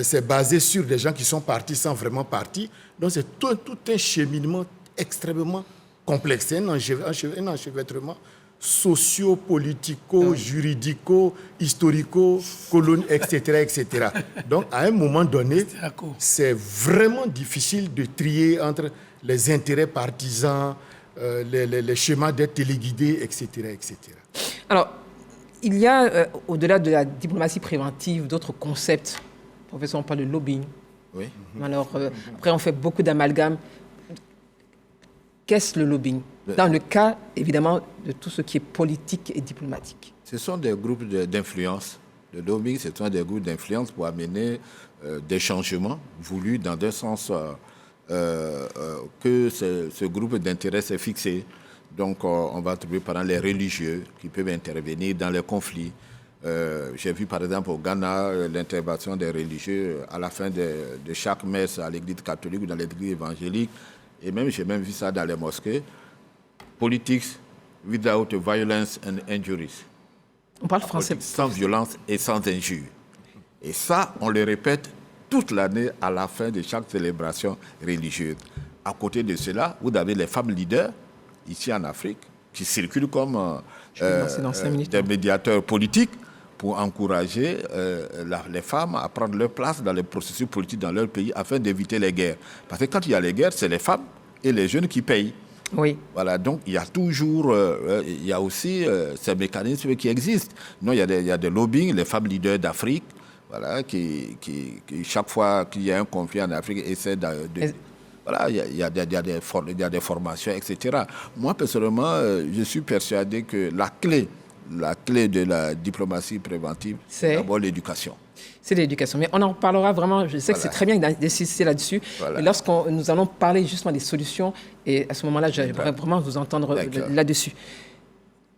B: c'est basé sur des gens qui sont partis sans vraiment partir. Donc, c'est tout un cheminement extrêmement complexe. C'est un enchevêtrement socio-politico, juridico, historico, colonial, etc., etc. Donc, à un moment donné, c'est vraiment difficile de trier entre les intérêts partisans, les schémas d'être téléguidés, etc., etc.
A: Alors, il y a, au-delà de la diplomatie préventive, d'autres concepts. Professeur, on parle de lobbying.
E: Oui.
A: Alors, après, on fait beaucoup d'amalgames. Qu'est-ce le lobbying? Dans le cas, évidemment, de tout ce qui est politique et diplomatique.
E: Ce sont des groupes d'influence. Le lobbying, ce sont des groupes d'influence pour amener des changements voulus dans un sens que ce groupe d'intérêt s'est fixé. Donc, on va trouver par exemple les religieux qui peuvent intervenir dans les conflits. J'ai vu par exemple au Ghana l'intervention des religieux à la fin de chaque messe à l'église catholique ou dans l'église évangélique. Et même, j'ai même vu ça dans les mosquées. Politics without violence and injuries.
A: On parle français.
E: Sans violence et sans injures. Et ça, on le répète toute l'année à la fin de chaque célébration religieuse. À côté de cela, vous avez les femmes leaders, ici en Afrique, qui circulent comme des médiateurs politiques pour encourager les femmes à prendre leur place dans les processus politiques dans leur pays afin d'éviter les guerres. Parce que quand il y a les guerres, c'est les femmes et les jeunes qui payent.
A: Oui.
E: Voilà, donc il y a toujours, il y a aussi ces mécanismes qui existent. Non, il y a des lobbying, les femmes leaders d'Afrique, voilà, qui chaque fois qu'il y a un conflit en Afrique, essaient voilà, il y a des formations, etc. Moi, personnellement, je suis persuadé que la clé de la diplomatie préventive, c'est d'abord l'éducation.
A: C'est l'éducation. Mais on en parlera vraiment, je sais que c'est très bien d'insister là-dessus. Voilà. Nous allons parler justement des solutions, et à ce moment-là, j'aimerais vraiment vous entendre là-dessus.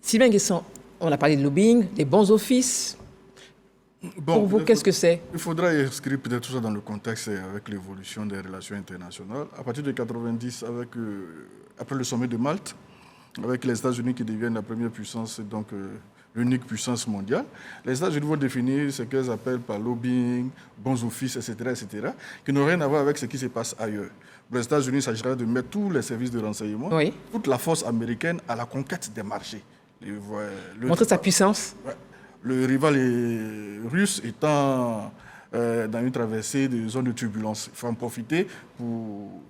A: Sylvain Guesson, on a parlé de lobbying, des bons offices. Pour vous, qu'est-ce que c'est?
D: Il faudra inscrire peut-être tout ça dans le contexte avec l'évolution des relations internationales. À partir de 1990, après le sommet de Malte, avec les États-Unis qui deviennent la première puissance, donc l'unique puissance mondiale, les États-Unis vont définir ce qu'elles appellent par lobbying, bons offices, etc., qui n'ont rien à voir avec ce qui se passe ailleurs. Pour les États-Unis, il s'agira de mettre tous les services de renseignement, toute la force américaine à la conquête des marchés.
A: Montrer sa puissance.
D: Ouais. Le rival russe étant dans une traversée de zones de turbulence. Il faut en profiter pour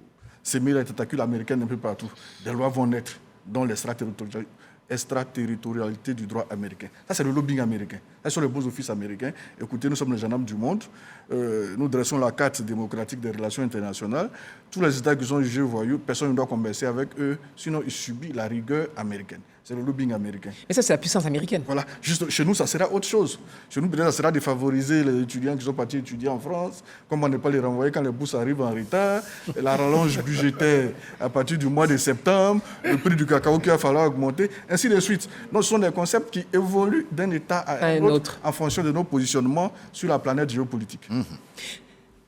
D: s'aimer les tentacules américaines un peu partout. Des lois vont naître dans l'extraterritorialité du droit américain. Ça, c'est le lobbying américain. Ça, sont les bons offices américains. Écoutez, nous sommes les gendarmes du monde. Nous dressons la carte démocratique des relations internationales. Tous les États qui sont jugés voyous, personne ne doit converser avec eux, sinon ils subissent la rigueur américaine. C'est le lobbying américain.
A: Mais ça, c'est la puissance américaine.
D: Voilà. Juste, chez nous, ça sera autre chose. Chez nous, peut-être, ça sera de favoriser les étudiants qui sont partis étudier en France, comment ne pas les renvoyer quand les bourses arrivent en retard, la rallonge budgétaire à partir du mois de septembre, le prix du cacao qu'il va falloir augmenter, ainsi de suite. Donc, ce sont des concepts qui évoluent d'un État à un autre en fonction de nos positionnements sur la planète géopolitique.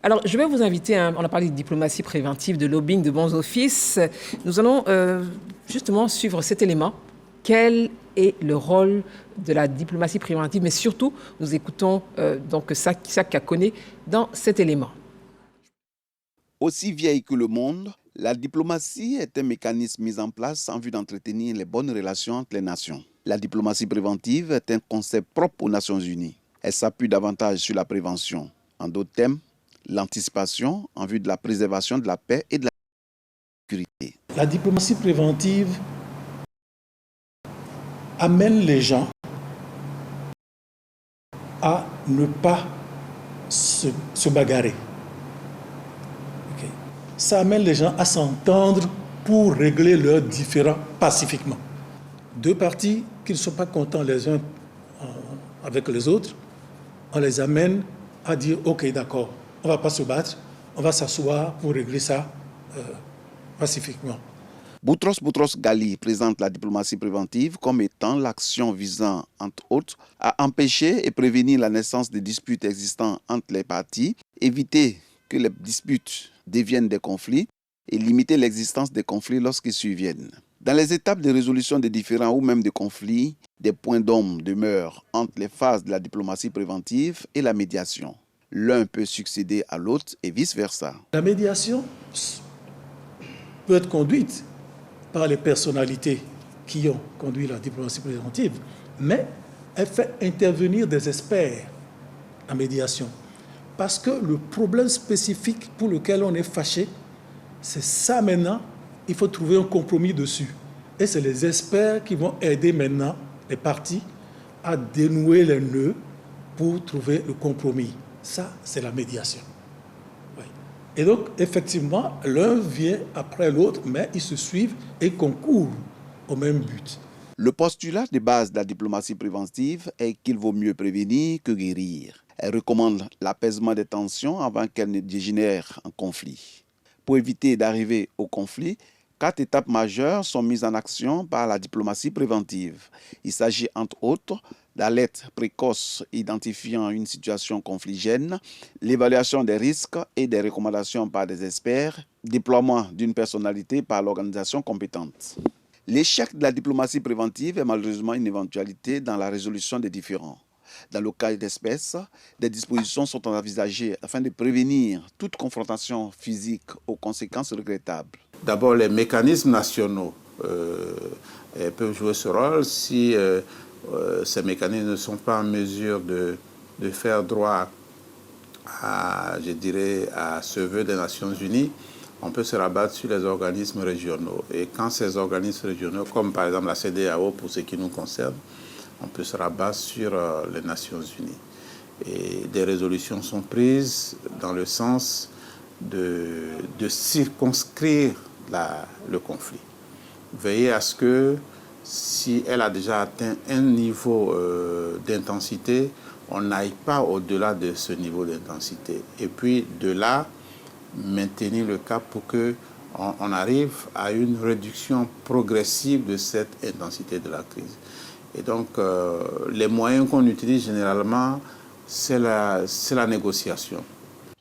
A: Alors, je vais vous inviter, on a parlé de diplomatie préventive, de lobbying, de bons offices. Nous allons justement suivre cet élément. Quel est le rôle de la diplomatie préventive? Mais surtout, nous écoutons donc Saka Kone dans cet élément.
J: Aussi vieille que le monde, la diplomatie est un mécanisme mis en place en vue d'entretenir les bonnes relations entre les nations. La diplomatie préventive est un concept propre aux Nations Unies. Elle s'appuie davantage sur la prévention. En d'autres termes, l'anticipation en vue de la préservation de la paix et de la sécurité.
K: La diplomatie préventive amène les gens à ne pas se bagarrer. Okay. Ça amène les gens à s'entendre pour régler leurs différends pacifiquement. Deux parties qui ne sont pas contents les uns avec les autres, on les amène à dire « Ok, d'accord, on ne va pas se battre, on va s'asseoir pour régler ça pacifiquement ».
J: Boutros Ghali présente la diplomatie préventive comme étant l'action visant, entre autres, à empêcher et prévenir la naissance des disputes existant entre les parties, éviter que les disputes deviennent des conflits et limiter l'existence des conflits lorsqu'ils surviennent. Dans les étapes de résolution des différends ou même des conflits, des points d'ombre demeurent entre les phases de la diplomatie préventive et la médiation. L'un peut succéder à l'autre et vice-versa.
K: La médiation peut être conduite par les personnalités qui ont conduit la diplomatie préventive, mais elle fait intervenir des experts en médiation. Parce que le problème spécifique pour lequel on est fâché, c'est ça maintenant, il faut trouver un compromis dessus. Et c'est les experts qui vont aider maintenant les parties à dénouer les nœuds pour trouver le compromis. Ça, c'est la médiation. Et donc, effectivement, l'un vient après l'autre, mais ils se suivent et concourent au même but.
J: Le postulat de base de la diplomatie préventive est qu'il vaut mieux prévenir que guérir. Elle recommande l'apaisement des tensions avant qu'elles ne dégénèrent en conflit. Pour éviter d'arriver au conflit, 4 étapes majeures sont mises en action par la diplomatie préventive. Il s'agit entre autres d'alerte précoce identifiant une situation confligène, l'évaluation des risques et des recommandations par des experts, déploiement d'une personnalité par l'organisation compétente. L'échec de la diplomatie préventive est malheureusement une éventualité dans la résolution des différends. Dans le cas d'espèce, des dispositions sont envisagées afin de prévenir toute confrontation physique aux conséquences regrettables.
L: D'abord, les mécanismes nationaux peuvent jouer ce rôle si ces mécanismes ne sont pas en mesure de faire droit à ce vœu des Nations Unies. On peut se rabattre sur les organismes régionaux. Et quand ces organismes régionaux, comme par exemple la CEDEAO pour ce qui nous concerne, on peut se rabattre sur les Nations Unies. Et des résolutions sont prises dans le sens de circonscrire le conflit. Veiller à ce que, si elle a déjà atteint un niveau d'intensité, on n'aille pas au-delà de ce niveau d'intensité. Et puis, de là, maintenir le cap pour qu'on arrive à une réduction progressive de cette intensité de la crise. Et donc, les moyens qu'on utilise généralement, c'est la négociation.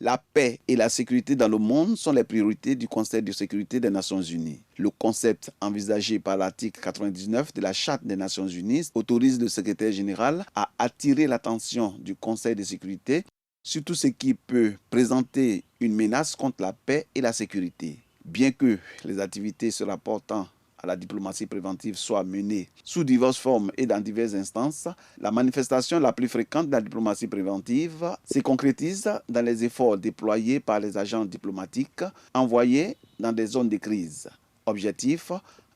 J: La paix et la sécurité dans le monde sont les priorités du Conseil de sécurité des Nations Unies. Le concept envisagé par l'article 99 de la Charte des Nations Unies autorise le secrétaire général à attirer l'attention du Conseil de sécurité sur tout ce qui peut présenter une menace contre la paix et la sécurité. Bien que les activités se rapportant à la diplomatie préventive soient menées sous diverses formes et dans diverses instances, la manifestation la plus fréquente de la diplomatie préventive se concrétise dans les efforts déployés par les agents diplomatiques envoyés dans des zones de crise. Objectif,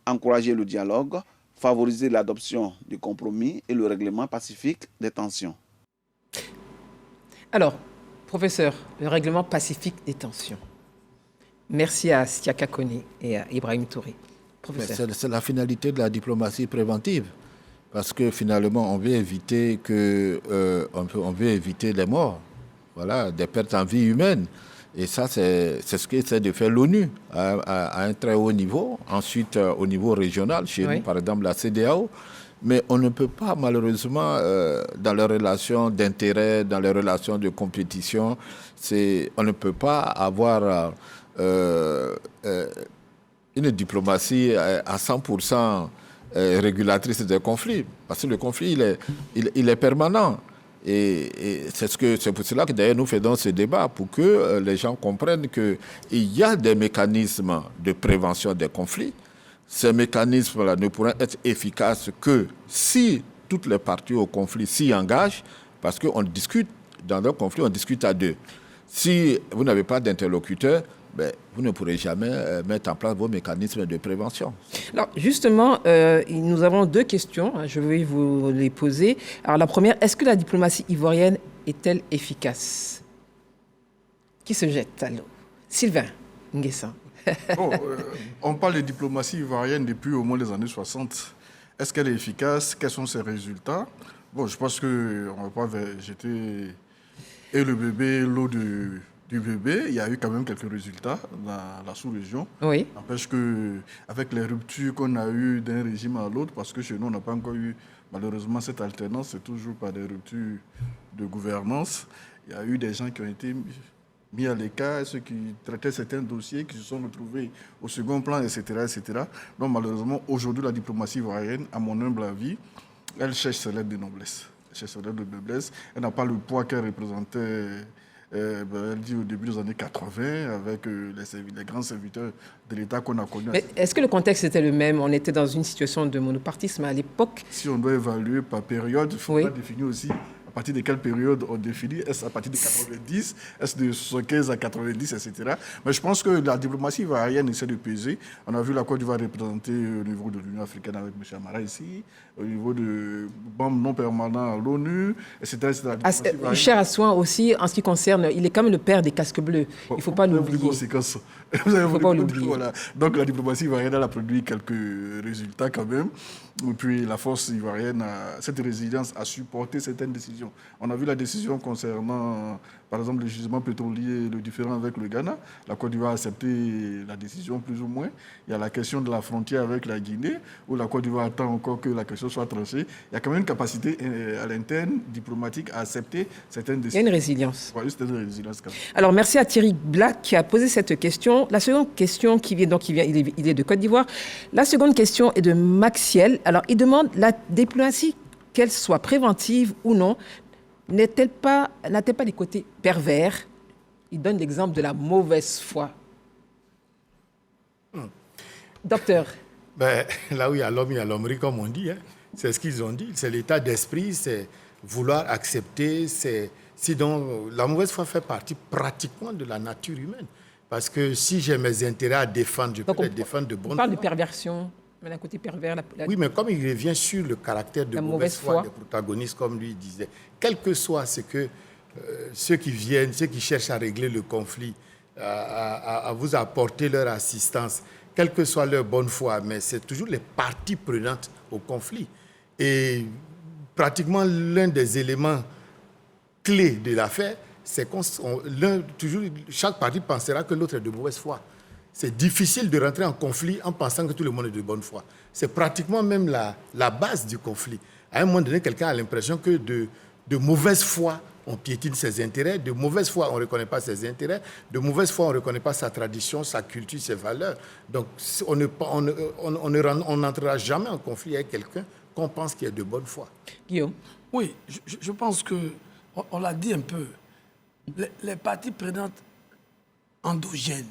J: encourager le dialogue, favoriser l'adoption du compromis et le règlement pacifique des tensions.
A: Alors, professeur, le règlement pacifique des tensions. Merci à Siaka Kone et à Ibrahim Touré.
E: C'est la finalité de la diplomatie préventive, parce que finalement, on veut éviter les morts, voilà, des pertes en vie humaine. Et ça, c'est ce qu'essaie de faire l'ONU à un très haut niveau. Ensuite, au niveau régional, chez nous, par exemple, la CEDEAO. Mais on ne peut pas, malheureusement, dans les relations d'intérêt, dans les relations de compétition, on ne peut pas avoir une diplomatie à 100% régulatrice des conflits. Parce que le conflit, il est permanent. Et c'est pour cela que d'ailleurs nous faisons ce débat, pour que les gens comprennent qu'il y a des mécanismes de prévention des conflits. Ces mécanismes-là ne pourront être efficaces que si toutes les parties au conflit s'y engagent, parce qu'on discute, dans un conflit, on discute à deux. Si vous n'avez pas d'interlocuteur, vous ne pourrez jamais mettre en place vos mécanismes de prévention.
A: Alors justement, nous avons deux questions, je vais vous les poser. Alors la première, est-ce que la diplomatie ivoirienne est-elle efficace? Qui se jette à l'eau? Sylvain Nguessan.
D: On parle de diplomatie ivoirienne depuis au moins les années 60. Est-ce qu'elle est efficace? Quels sont ses résultats? Bon, je pense qu'on ne va pas jeter et le bébé, l'eau du bébé. Il y a eu quand même quelques résultats dans la sous-région.
A: Oui.
D: N'empêche qu'avec les ruptures qu'on a eues d'un régime à l'autre, parce que chez nous, on n'a pas encore eu malheureusement cette alternance, c'est toujours par des ruptures de gouvernance. Il y a eu des gens qui ont été mis à l'écart, ceux qui traitaient certains dossiers, qui se sont retrouvés au second plan, etc. etc. Donc malheureusement, aujourd'hui, la diplomatie ivoirienne, à mon humble avis, elle cherche ses lettres de noblesse. Elle n'a pas le poids qu'elle représentait, elle dit au début des années 80, avec les grands serviteurs de l'État qu'on a connus.
A: Mais est-ce que le contexte était le même? On était dans une situation de monopartisme à l'époque.
D: Si on doit évaluer par période, il faut définir aussi à partir de quelle période on définit. Est-ce à partir de 90? Est-ce de 75 à 90, etc. Mais je pense que la diplomatie ivoirienne essaie de peser. On a vu la Côte d'Ivoire représentée au niveau de l'Union africaine avec M. Amara ici, au niveau de membres non permanents à l'ONU, etc.
A: Cher Assouan aussi, en ce qui concerne, il est quand même le père des casques bleus. Il ne faut pas l'oublier.
D: Vous avez pas l'oublier. Voilà. Donc la diplomatie ivoirienne a produit quelques résultats quand même. Et puis la force ivoirienne, cette résilience a supporté certaines décisions. On a vu la décision concernant, par exemple, le gisement pétrolier, le différend avec le Ghana. La Côte d'Ivoire a accepté la décision plus ou moins. Il y a la question de la frontière avec la Guinée, où la Côte d'Ivoire attend encore que la question soit tranchée. Il y a quand même une capacité à l'interne diplomatique à accepter certaines décisions.
A: Il y a une résilience.
D: Oui, c'est une résilience quand même.
A: Alors merci à Thierry Black qui a posé cette question. La seconde question il est de Côte d'Ivoire. La seconde question est de Maxiel. Alors il demande la diplomatie, qu'elle soit préventive ou non, n'a-t-elle pas des côtés pervers? Il donne l'exemple de la mauvaise foi. Docteur.
B: Ben, là où il y a l'homme, il y a l'hommerie, comme on dit. Hein. C'est ce qu'ils ont dit. C'est l'état d'esprit, c'est vouloir accepter. Sinon, la mauvaise foi fait partie pratiquement de la nature humaine. Parce que si j'ai mes intérêts à défendre, je peux les défendre de bonne foi.
A: On parle de perversion, mais d'un côté pervers.
B: Oui, mais comme il revient sur le caractère de mauvaise foi des protagonistes, comme lui disait, quel que soit ce que ceux qui viennent, ceux qui cherchent à régler le conflit, à vous apporter leur assistance, quelle que soit leur bonne foi, mais c'est toujours les parties prenantes au conflit. Et pratiquement l'un des éléments clés de l'affaire, c'est toujours chaque partie pensera que l'autre est de mauvaise foi. C'est difficile de rentrer en conflit en pensant que tout le monde est de bonne foi. C'est pratiquement même la base du conflit. À un moment donné, quelqu'un a l'impression que de mauvaise foi, on piétine ses intérêts, de mauvaise foi, on ne reconnaît pas ses intérêts, de mauvaise foi, on ne reconnaît pas sa tradition, sa culture, ses valeurs. Donc, on n'entrera jamais en conflit avec quelqu'un qu'on pense qu'il est de bonne foi.
A: Guillaume?
C: Oui, je pense qu'on l'a dit un peu, les parties prenantes endogènes.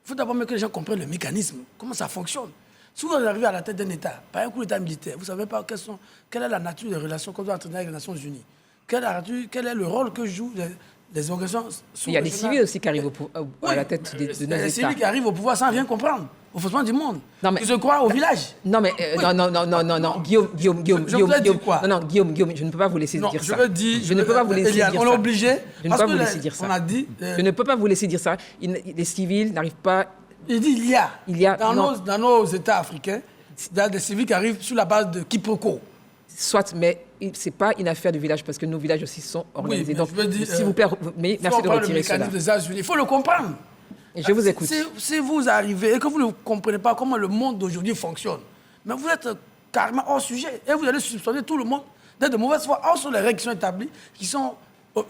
C: Il faut d'abord que les gens comprennent le mécanisme, comment ça fonctionne. Si vous arrivez à la tête d'un État, par un coup d'État militaire, vous ne savez pas quelle est la nature des relations qu'on doit entretenir avec les Nations Unies. Quel est le rôle que jouent les organisations sous-régionales.
A: Il y a des civils aussi qui arrivent à la tête de nos États.
C: Les civils qui arrivent au pouvoir sans rien comprendre, au fondement du monde. Ils se croient au village.
A: Non, mais non. Guillaume, je ne peux pas vous laisser dire ça. Je ne peux pas vous laisser dire ça.
C: On est obligé.
A: Je ne peux pas vous laisser dire ça.
C: On a dit.
A: Je ne peux pas vous laisser dire ça. Les civils n'arrivent pas.
C: Il dit il y a. Dans nos États africains, il y a des civils qui arrivent sur la base de quiproquos.
A: Soit, mais ce n'est pas une affaire de village, parce que nos villages aussi sont organisés.
C: Oui,
A: donc, s'il vous plaît, merci de retirer cela.
C: Il faut le comprendre.
A: Et je vous écoute.
C: Si vous arrivez et que vous ne comprenez pas comment le monde d'aujourd'hui fonctionne, mais vous êtes carrément hors sujet et vous allez soupçonner tout le monde d'être de mauvaise foi. Or, sur les règles qui sont établies, qui sont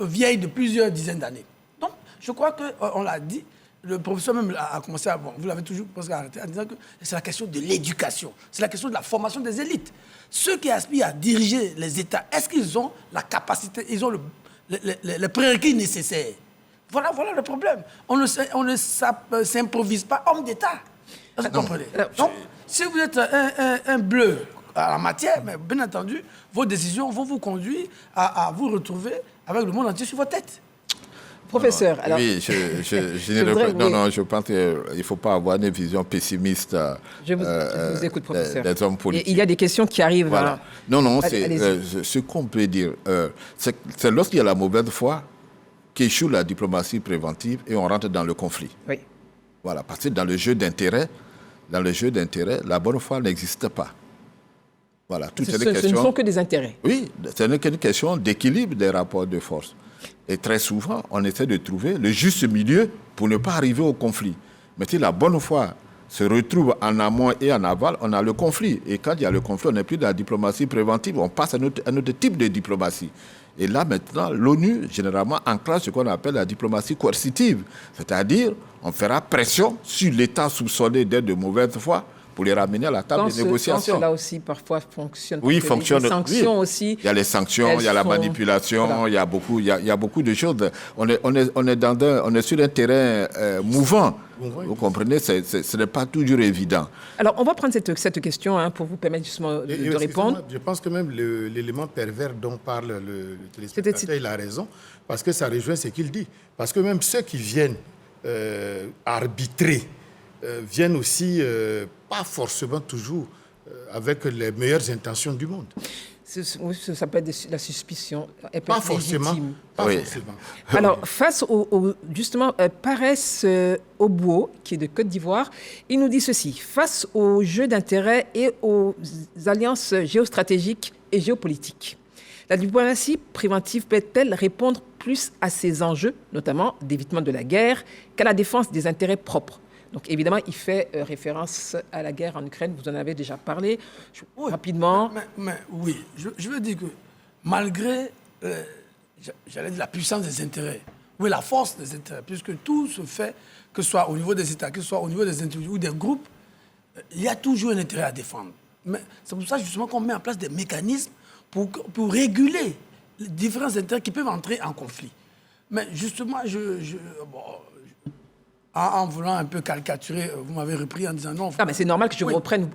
C: vieilles de plusieurs dizaines d'années. Donc, je crois qu'on l'a dit, le professeur même a commencé à... Bon, vous l'avez toujours presque arrêté en disant que c'est la question de l'éducation, c'est la question de la formation des élites. Ceux qui aspirent à diriger les États, est-ce qu'ils ont la capacité, ils ont les prérequis nécessaires? Voilà le problème. On ne s'improvise pas homme d'État. Vous comprenez? Donc, si vous êtes un bleu à la matière, mais bien entendu, vos décisions vont vous conduire à vous retrouver avec le monde entier sur votre tête.
A: Professeur, alors...
E: Oui, je pense qu'il ne faut pas avoir une vision pessimiste
A: je vous écoute, professeur.
E: Des hommes politiques.
A: Il y a des questions qui arrivent.
E: Voilà. Ce qu'on peut dire, c'est lorsqu'il y a la mauvaise foi qu'échoue la diplomatie préventive et on rentre dans le conflit.
A: Oui.
E: Voilà, parce que dans le jeu d'intérêt, la bonne foi n'existe pas. Voilà,
A: ce ne sont que des intérêts.
E: Oui, ce n'est qu'une question d'équilibre des rapports de force. Et très souvent, on essaie de trouver le juste milieu pour ne pas arriver au conflit. Mais si la bonne foi se retrouve en amont et en aval, on a le conflit. Et quand il y a le conflit, on n'est plus dans la diplomatie préventive, on passe à un autre type de diplomatie. Et là, maintenant, l'ONU, généralement, enclenche ce qu'on appelle la diplomatie coercitive. C'est-à-dire, on fera pression sur l'État soupçonné d'être de mauvaise foi pour les ramener à la table des négociations.
A: Quand cela aussi, parfois, fonctionne.
E: Oui, fonctionne.
A: Les sanctions aussi.
E: Il y a les sanctions, il y a la manipulation, voilà. il y a beaucoup de choses. On est sur un terrain mouvant. Vous comprenez, ce n'est pas toujours évident.
A: Alors, on va prendre cette question pour vous permettre justement de répondre.
B: Je pense que même l'élément pervers dont parle le téléspectateur, il a raison, parce que ça rejoint ce qu'il dit. Parce que même ceux qui viennent arbitrer, viennent aussi pas forcément toujours avec les meilleures intentions du monde.
A: Ça peut être la suspicion.
B: Pas forcément. Pas forcément.
A: Alors, face justement, Paresse Obuo, qui est de Côte d'Ivoire, il nous dit ceci. Face aux jeux d'intérêt et aux alliances géostratégiques et géopolitiques, la diplomatie préventive peut-elle répondre plus à ces enjeux, notamment d'évitement de la guerre, qu'à la défense des intérêts propres? Donc, évidemment, il fait référence à la guerre en Ukraine. Vous en avez déjà parlé. Rapidement.
C: Mais oui, je veux dire que malgré, j'allais dire, la puissance des intérêts, oui, la force des intérêts, puisque tout se fait, que ce soit au niveau des États, que ce soit au niveau des individus ou des groupes, il y a toujours un intérêt à défendre. Mais c'est pour ça, justement, qu'on met en place des mécanismes pour réguler les différents intérêts qui peuvent entrer en conflit. Mais justement, en voulant un peu caricaturer, vous m'avez repris en disant non.
A: Ah, mais c'est normal que je vous reprenne.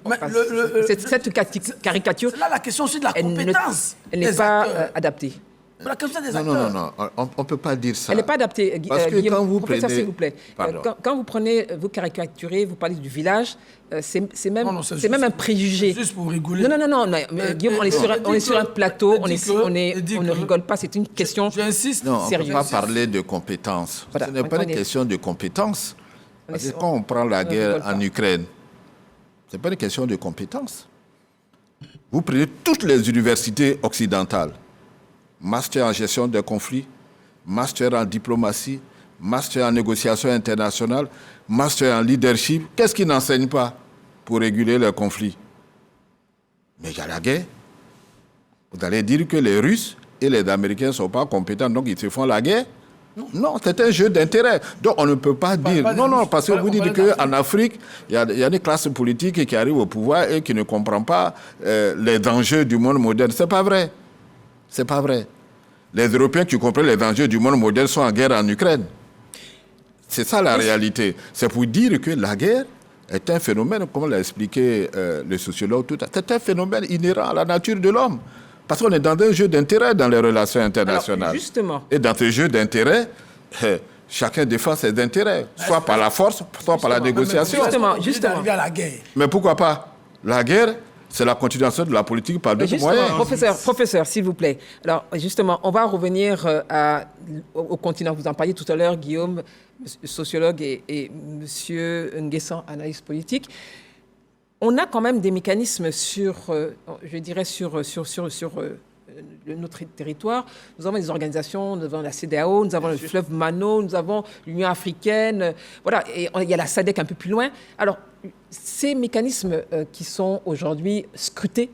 A: Cette caricature.
C: C'est là la question aussi de la compétence.
A: Elle n'est pas adaptée.
C: La question des
E: non, on ne peut pas dire ça.
A: Elle n'est pas adaptée.
E: Parce que
A: Guillaume,
E: quand vous
A: professeur,
E: prenez...
A: s'il vous plaît, quand vous prenez, vous caricaturez, vous parlez du village, c'est même un préjugé.
C: Juste pour rigoler.
A: Non, Guillaume, on est sur un plateau, on ne rigole pas, c'est une question sérieuse.
E: Non, on ne peut pas parler de compétences. Ce n'est pas une question de compétences. Parce que quand on prend la guerre en Ukraine, ce n'est pas une question de compétences. Vous prenez toutes les universités occidentales, master en gestion des conflits, master en diplomatie, master en négociation internationale, master en leadership. Qu'est-ce qu'ils n'enseignent pas pour réguler les conflits? Mais il y a la guerre. Vous allez dire que les Russes et les Américains ne sont pas compétents, donc ils se font la guerre? Non, c'est un jeu d'intérêt. Donc on ne peut pas dire... Non, parce que vous dites qu'en Afrique, il y a des classes politiques qui arrivent au pouvoir et qui ne comprennent pas les enjeux du monde moderne. Ce n'est pas vrai. C'est pas vrai. Les Européens qui comprennent les enjeux du monde moderne sont en guerre en Ukraine. C'est ça la réalité. C'est pour dire que la guerre est un phénomène, comme l'a expliqué le sociologue tout à l'heure, c'est un phénomène inhérent à la nature de l'homme. Parce qu'on est dans un jeu d'intérêt dans les relations internationales.
A: Alors, justement.
E: Et dans ce jeu d'intérêt, chacun défend ses intérêts, soit par la force, soit par la négociation.
A: Justement.
C: À la guerre.
E: Mais pourquoi pas? La guerre, c'est la continuation de la politique par d'autres moyens.
A: Professeur, s'il vous plaît. Alors, justement, on va revenir au continent. Vous en parliez tout à l'heure, Guillaume, sociologue, et Monsieur Nguessan, analyste politique. On a quand même des mécanismes sur notre territoire. Nous avons des organisations, nous avons la CEDEAO, nous avons le fleuve Mano, nous avons l'Union africaine, voilà, et il y a la SADC un peu plus loin. Alors, ces mécanismes qui sont aujourd'hui scrutés,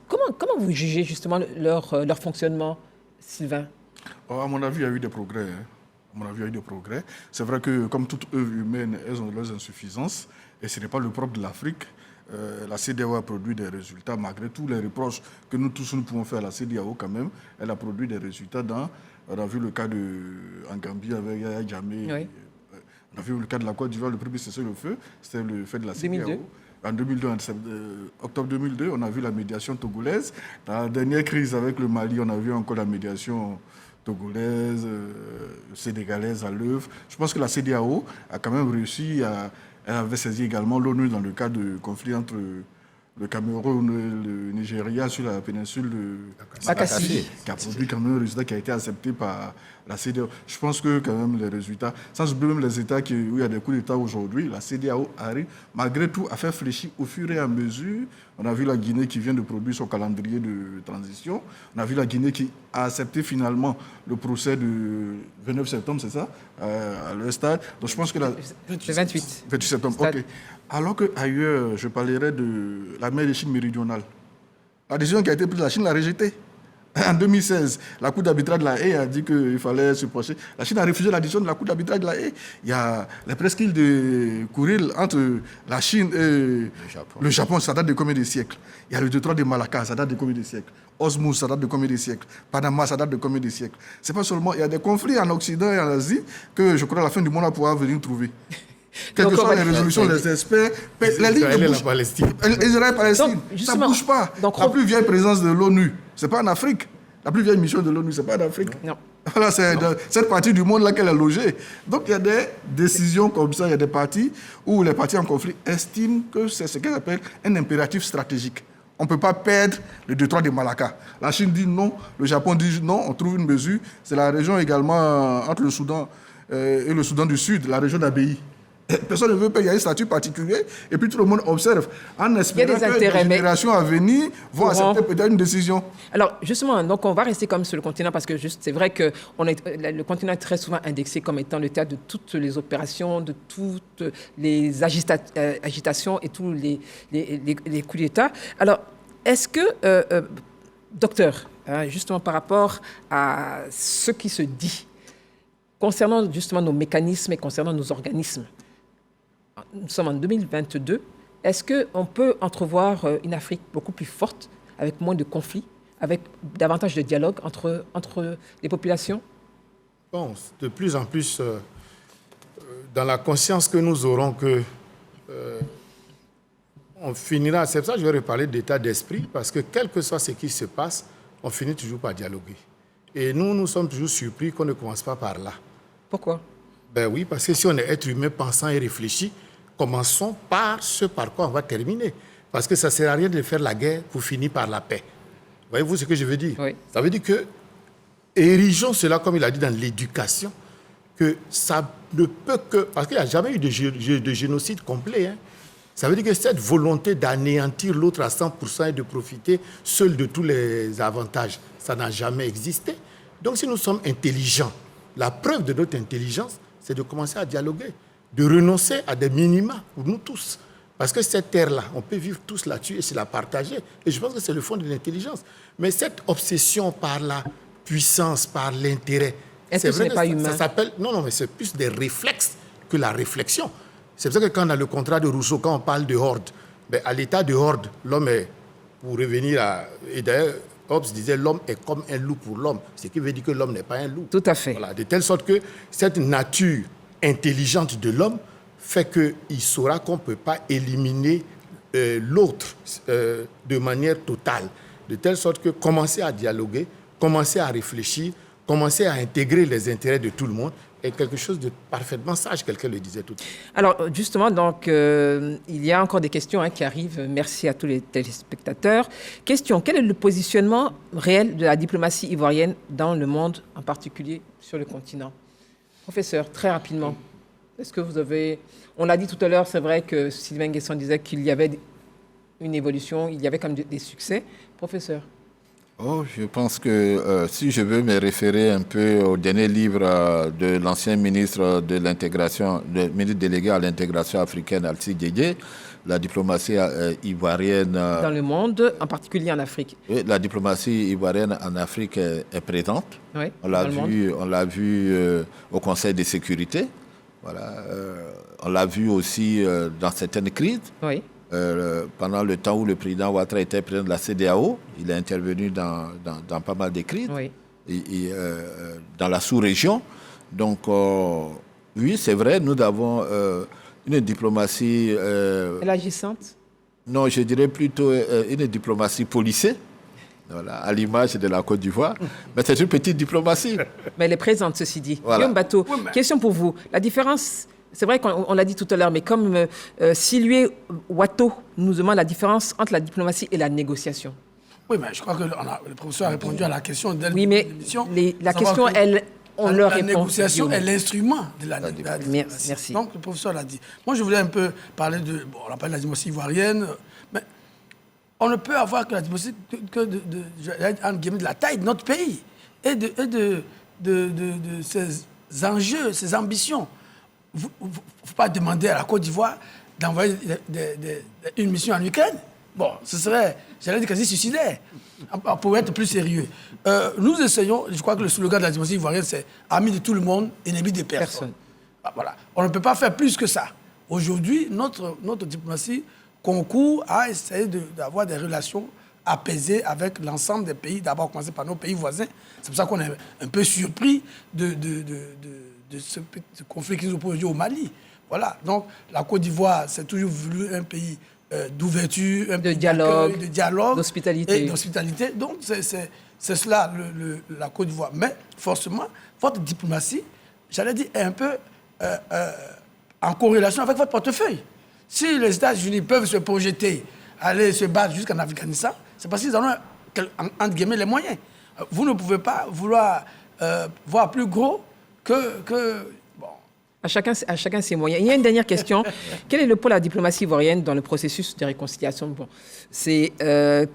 A: comment vous jugez justement leur fonctionnement, Sylvain?
D: À mon avis, il y a eu des progrès. C'est vrai que, comme toute œuvre humaine, elles ont leurs insuffisances, et ce n'est pas le propre de l'Afrique. La CEDEAO a produit des résultats, malgré tous les reproches que nous tous nous pouvons faire à la CEDEAO quand même. Elle a produit des résultats on a vu le cas en Gambie avec Yaya Jammeh. Oui. On a vu le cas de la Côte d'Ivoire, le premier cessez-le-feu, c'était le fait de la CEDEAO. 2002. En 2002, octobre 2002, on a vu la médiation togolaise. Dans la dernière crise avec le Mali, on a vu encore la médiation togolaise, sénégalaise à l'œuvre. Je pense que la CEDEAO a quand même réussi Elle avait saisi également l'ONU dans le cas de conflit entre le Cameroun et le Nigeria sur la péninsule de Bakassi, qui a produit quand même un résultat qui a été accepté par la CEDEAO. Je pense que quand même les résultats, sans oublier même les États où il y a des coups d'État aujourd'hui, la CEDEAO arrive malgré tout à faire fléchir au fur et à mesure. On a vu la Guinée qui vient de produire son calendrier de transition. On a vu la Guinée qui a accepté finalement le procès du 29 septembre, c'est ça, à leur stade. Donc je pense que
A: le 28
D: septembre, ok. Alors qu'ailleurs, je parlerai de la mer de Chine méridionale. La décision qui a été prise, la Chine l'a rejetée. En 2016, la Cour d'arbitrage de la Haye a dit qu'il fallait se procher. La Chine a refusé la décision de la Cour d'arbitrage de la Haye. Il y a la presqu'île de Kuril entre la Chine et le Japon, ça date de combien de siècles? Il y a le détroit de Malacca, ça date de combien de siècles? Osmos, ça date de combien de siècles? Panama, ça date de combien de siècles? C'est pas seulement, il y a des conflits en Occident et en Asie que je crois à la fin du monde on va pouvoir venir trouver. Quelles que soient les résolutions des experts, la ligne de
B: la Palestine.
D: Israël-Palestine, ça ne bouge pas. La plus vieille présence de l'ONU, ce n'est pas en Afrique. La plus vieille mission de l'ONU, ce n'est pas en Afrique.
A: Non.
D: Voilà, c'est cette partie du monde là qu'elle est logée. Donc il y a des décisions comme ça, il y a des parties où les parties en conflit estiment que c'est ce qu'elles appellent un impératif stratégique. On ne peut pas perdre le détroit de Malacca. La Chine dit non, le Japon dit non, on trouve une mesure. C'est la région également entre le Soudan et le Soudan du Sud, la région d'Abéi. Personne ne veut payer un statut particulier et puis tout le monde observe en espérant que les générations à venir vont accepter peut-être une décision.
A: Alors justement, donc on va rester comme sur le continent parce que c'est vrai que le continent est très souvent indexé comme étant le théâtre de toutes les opérations, de toutes les agitations et tous les coups d'État. Alors est-ce que, docteur, justement par rapport à ce qui se dit concernant justement nos mécanismes et concernant nos organismes, nous sommes en 2022. Est-ce qu'on peut entrevoir une Afrique beaucoup plus forte, avec moins de conflits, avec davantage de dialogue entre les populations?
B: Bon, de plus en plus, dans la conscience que nous aurons que on finira, c'est pour ça que je vais reparler d'état d'esprit, parce que quel que soit ce qui se passe, on finit toujours par dialoguer. Et nous sommes toujours surpris qu'on ne commence pas par là.
A: Pourquoi?
B: Ben oui, parce que si on est être humain pensant et réfléchi, commençons par ce par quoi on va terminer. Parce que ça ne sert à rien de faire la guerre pour finir par la paix. Voyez-vous ce que je veux dire?
A: Oui.
B: Ça veut dire que, érigeons cela, comme il a dit dans l'éducation, que ça ne peut que... Parce qu'il n'y a jamais eu de génocide complet. Hein. Ça veut dire que cette volonté d'anéantir l'autre à 100% et de profiter seul de tous les avantages, ça n'a jamais existé. Donc si nous sommes intelligents, la preuve de notre intelligence, c'est de commencer à dialoguer, de renoncer à des minima pour nous tous. Parce que cette terre-là, on peut vivre tous là-dessus et se la partager. Et je pense que c'est le fond de l'intelligence. Mais cette obsession par la puissance, par l'intérêt,
A: est-ce que ce n'est pas humain?
B: Ça s'appelle... Non, mais c'est plus des réflexes que la réflexion. C'est pour ça que quand on a le contrat de Rousseau, quand on parle de horde, ben à l'état de horde, l'homme est, pour revenir à... Et d'ailleurs, Hobbes disait l'homme est comme un loup pour l'homme, ce qui veut dire que l'homme n'est pas un loup.
A: Tout à fait.
B: Voilà, de telle sorte que cette nature intelligente de l'homme fait qu'il saura qu'on ne peut pas éliminer l'autre de manière totale. De telle sorte que commencer à dialoguer, commencer à réfléchir, commencer à intégrer les intérêts de tout le monde est quelque chose de parfaitement sage, quelqu'un le disait tout à l'heure.
A: Alors, justement, donc, il y a encore des questions qui arrivent. Merci à tous les téléspectateurs. Question, quel est le positionnement réel de la diplomatie ivoirienne dans le monde, en particulier sur le continent? Professeur, très rapidement, est-ce que vous avez... On l'a dit tout à l'heure, c'est vrai que Sylvain Guesson disait qu'il y avait une évolution, il y avait quand même des succès. Professeur?
E: Oh, je pense que si je veux me référer un peu au dernier livre de l'ancien ministre de l'intégration, le ministre délégué à l'intégration africaine, Alcide Diédié, la diplomatie ivoirienne...
A: dans le monde, en particulier en Afrique.
E: Oui, la diplomatie ivoirienne en Afrique est présente.
A: Oui,
E: on l'a vu au Conseil de sécurité. Voilà, on l'a vu aussi dans certaines crises.
A: Oui.
E: Pendant le temps où le président Ouattara était président de la CEDEAO, il est intervenu dans pas mal de crises,
A: oui.
E: et dans la sous-région. Donc, oui, c'est vrai, nous avons une diplomatie...
A: Élargissante?
E: Non, je dirais plutôt une diplomatie policée, voilà, à l'image de la Côte d'Ivoire. Mais c'est une petite diplomatie.
A: Mais elle est présente, ceci dit.
E: Voilà.
A: Guillaume Bateau, question pour vous. La différence... C'est vrai qu'on l'a dit tout à l'heure, mais comme Sylvie Watteau nous demande la différence entre la diplomatie et la négociation.
C: Oui, mais je crois que le professeur a répondu à la question dès
A: oui, mais la question, on leur répond.
C: La négociation est l'instrument de la diplomatie.
A: Merci.
C: Donc, le professeur l'a dit. Moi, je voulais un peu parler de... Bon, on appelle la diplomatie ivoirienne, mais on ne peut avoir que la diplomatie que de la taille de notre pays et de ses enjeux, ses ambitions. Il ne faut pas demander à la Côte d'Ivoire d'envoyer une mission en Ukraine. Bon, ce serait, j'allais dire, quasi suicidaire, pour être plus sérieux. Nous essayons, je crois que le slogan de la diplomatie ivoirienne, c'est « Amis de tout le monde, ennemi des personnes ». Voilà. On ne peut pas faire plus que ça. Aujourd'hui, notre diplomatie concourt à essayer d'avoir des relations apaisées avec l'ensemble des pays, d'abord commencer par nos pays voisins. C'est pour ça qu'on est un peu surpris de ce conflit qui nous oppose au Mali. Voilà. Donc, la Côte d'Ivoire, c'est toujours voulu un pays d'ouverture, un pays
A: dialogue,
C: de dialogue,
A: d'hospitalité.
C: Et d'hospitalité. Donc, c'est cela, la Côte d'Ivoire. Mais, forcément, votre diplomatie, j'allais dire, est un peu en corrélation avec votre portefeuille. Si les États-Unis peuvent se projeter, aller se battre jusqu'en Afghanistan, c'est parce qu'ils en ont, entre guillemets, les moyens. Vous ne pouvez pas vouloir voir plus gros que bon.
A: À chacun ses moyens. Il y a une dernière question. Quel est le poids de la diplomatie ivoirienne dans le processus de réconciliation? Bon, c'est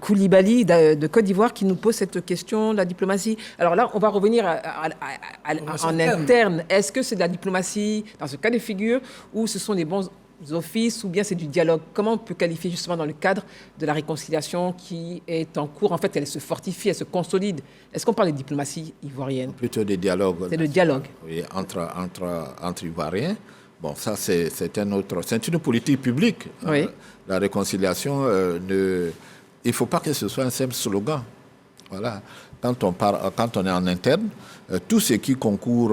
A: Koulibaly de Côte d'Ivoire qui nous pose cette question de la diplomatie. Alors là, on va revenir en interne. Est-ce que c'est de la diplomatie dans ce cas de figure ou ce sont des bons offices ou bien c'est du dialogue? Comment on peut qualifier justement dans le cadre de la réconciliation qui est en cours? En fait, elle se fortifie, elle se consolide. Est-ce qu'on parle de diplomatie ivoirienne?
E: Plutôt de dialogue.
A: C'est le dialogue.
E: Oui, entre Ivoiriens. Bon, ça, c'est un autre... C'est une politique publique.
A: Oui.
E: La réconciliation, il ne faut pas que ce soit un simple slogan. Voilà. Quand on est en interne, tout ce qui concourt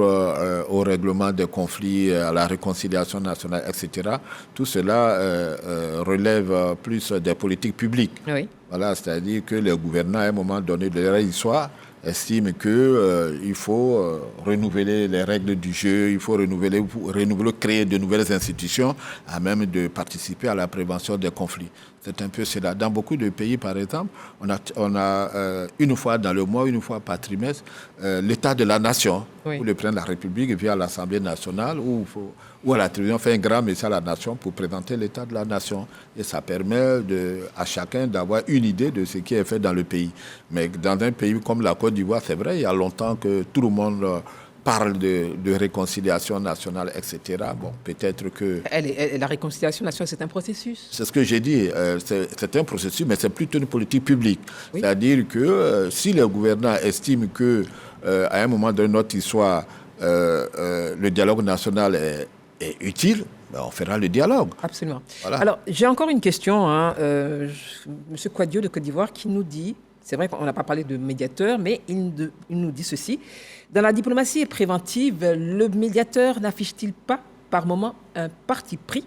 E: au règlement des conflits, à la réconciliation nationale, etc., tout cela relève plus des politiques publiques.
A: Oui.
E: Voilà, c'est-à-dire que les gouvernants, à un moment donné de leur histoire, estiment qu'il faut renouveler les règles du jeu, il faut renouveler, créer de nouvelles institutions à même de participer à la prévention des conflits. C'est un peu cela. Dans beaucoup de pays, par exemple, on a une fois dans le mois, une fois par trimestre, l'état de la nation, où le président de la République vient à l'Assemblée nationale, ou à la télévision fait un grand message à la nation pour présenter l'état de la nation. Et ça permet à chacun d'avoir une idée de ce qui est fait dans le pays. Mais dans un pays comme la Côte d'Ivoire, c'est vrai, il y a longtemps que tout le monde parle de réconciliation nationale, etc. Bon, peut-être que...
A: La réconciliation nationale, c'est un processus.
E: C'est ce que j'ai dit. C'est un processus, mais c'est plutôt une politique publique. Oui. C'est-à-dire que si les gouvernants estiment qu'à un moment de notre histoire, le dialogue national est utile, ben on fera le dialogue.
A: Absolument.
E: Voilà.
A: Alors, j'ai encore une question. M. Kouadio de Côte d'Ivoire qui nous dit, c'est vrai qu'on n'a pas parlé de médiateur, mais il nous dit ceci. Dans la diplomatie préventive, le médiateur n'affiche-t-il pas par moment un parti pris?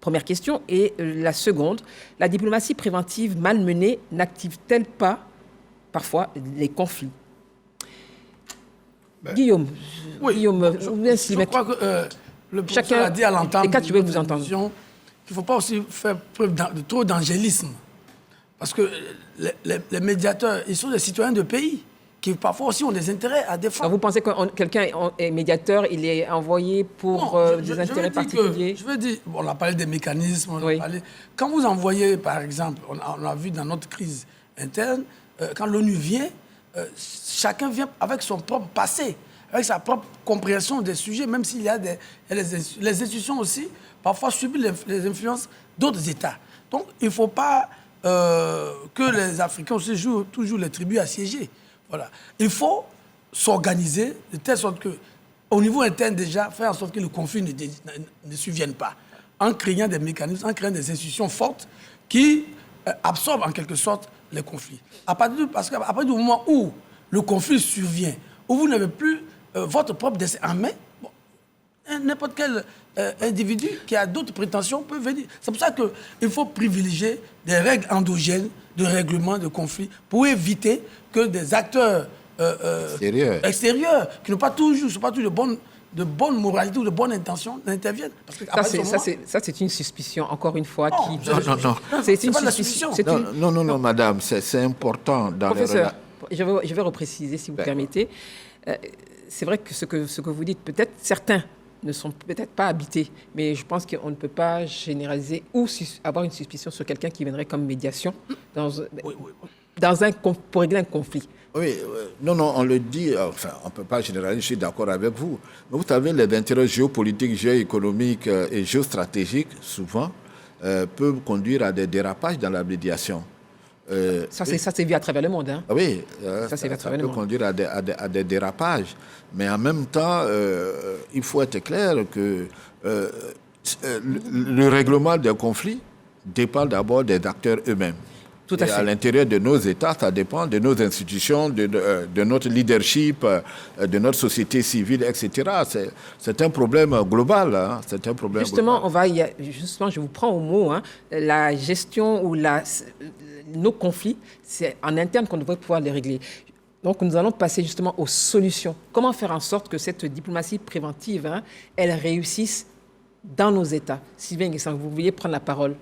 A: Première question. Et la seconde, la diplomatie préventive mal menée n'active-t-elle pas parfois les conflits? Guillaume,
C: je crois que le professeur a dit à l'entente
A: je vais vous entendre.
C: qu'il ne faut pas aussi faire preuve de trop d'angélisme. Parce que les médiateurs, ils sont des citoyens de pays qui parfois aussi ont des intérêts à défendre.
A: Alors vous pensez que quelqu'un est médiateur, il est envoyé pour des intérêts particuliers?
C: Je veux dire, on a parlé des mécanismes, quand vous envoyez, par exemple, on a vu dans notre crise interne, quand l'ONU vient, chacun vient avec son propre passé, avec sa propre compréhension des sujets, même s'il y a les institutions aussi, parfois subissent les influences d'autres États. Donc, il ne faut pas que les Africains aussi jouent toujours les tribus assiégées. Voilà. Il faut s'organiser de telle sorte qu'au niveau interne déjà, faire en sorte que le conflit ne survienne pas, en créant des mécanismes, en créant des institutions fortes qui absorbent en quelque sorte les conflits. Parce qu'à partir du moment où le conflit survient, où vous n'avez plus votre propre destin en main, n'importe quel individu qui a d'autres prétentions peut venir. C'est pour ça qu'il faut privilégier des règles endogènes de règlement de conflits pour éviter que des acteurs extérieurs qui n'ont pas toujours de bonne moralité ou de bonne intention n'interviennent.
A: Ça, c'est une suspicion, encore une fois.
E: Non.
A: C'est une suspicion.
E: Non, madame, c'est important dans
A: Professeur, je vais repréciser, si vous permettez. C'est vrai que ce que vous dites, peut-être certains ne sont peut-être pas habités, mais je pense qu'on ne peut pas généraliser ou avoir une suspicion sur quelqu'un qui viendrait comme médiation pour régler un conflit.
E: Oui, non, on le dit, enfin, on ne peut pas généraliser, je suis d'accord avec vous. Mais vous savez, les intérêts géopolitiques, géoéconomiques et géostratégiques, souvent, peuvent conduire à des dérapages dans la médiation.
A: Ça c'est vu à travers le monde. Hein.
E: Oui,
A: ça
E: peut conduire à des dérapages. Mais en même temps, il faut être clair que le règlement des conflits dépend d'abord des acteurs eux-mêmes.
A: Tout à fait.
E: À l'intérieur de nos États, ça dépend de nos institutions, de notre leadership, de notre société civile, etc. C'est un problème global. Hein. C'est un problème
A: Justement,
E: global.
A: Justement, je vous prends au mot. Hein. La gestion ou nos conflits, c'est en interne qu'on devrait pouvoir les régler. Donc, nous allons passer justement aux solutions. Comment faire en sorte que cette diplomatie préventive, elle réussisse dans nos États? Sylvain Nguessan, vous vouliez prendre la parole.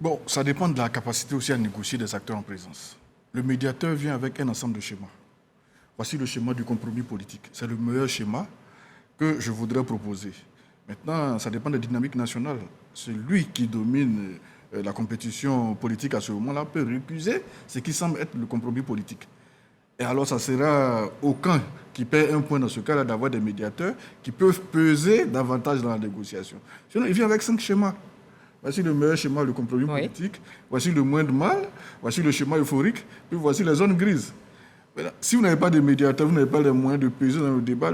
D: Bon, ça dépend de la capacité aussi à négocier des acteurs en présence. Le médiateur vient avec un ensemble de schémas. Voici le schéma du compromis politique. C'est le meilleur schéma que je voudrais proposer. Maintenant, ça dépend des dynamiques nationales. Celui qui domine la compétition politique à ce moment-là peut récuser ce qui semble être le compromis politique. Et alors, ça sera au camp qui perd un point dans ce cas-là d'avoir des médiateurs qui peuvent peser davantage dans la négociation. Sinon, il vient avec 5 schémas. Voici le meilleur schéma, le compromis politique. Voici le moins de mal. Voici le schéma euphorique. Puis voici les zones grises. Voilà. Si vous n'avez pas de médiateur, vous n'avez pas les moyens de peser dans le débat,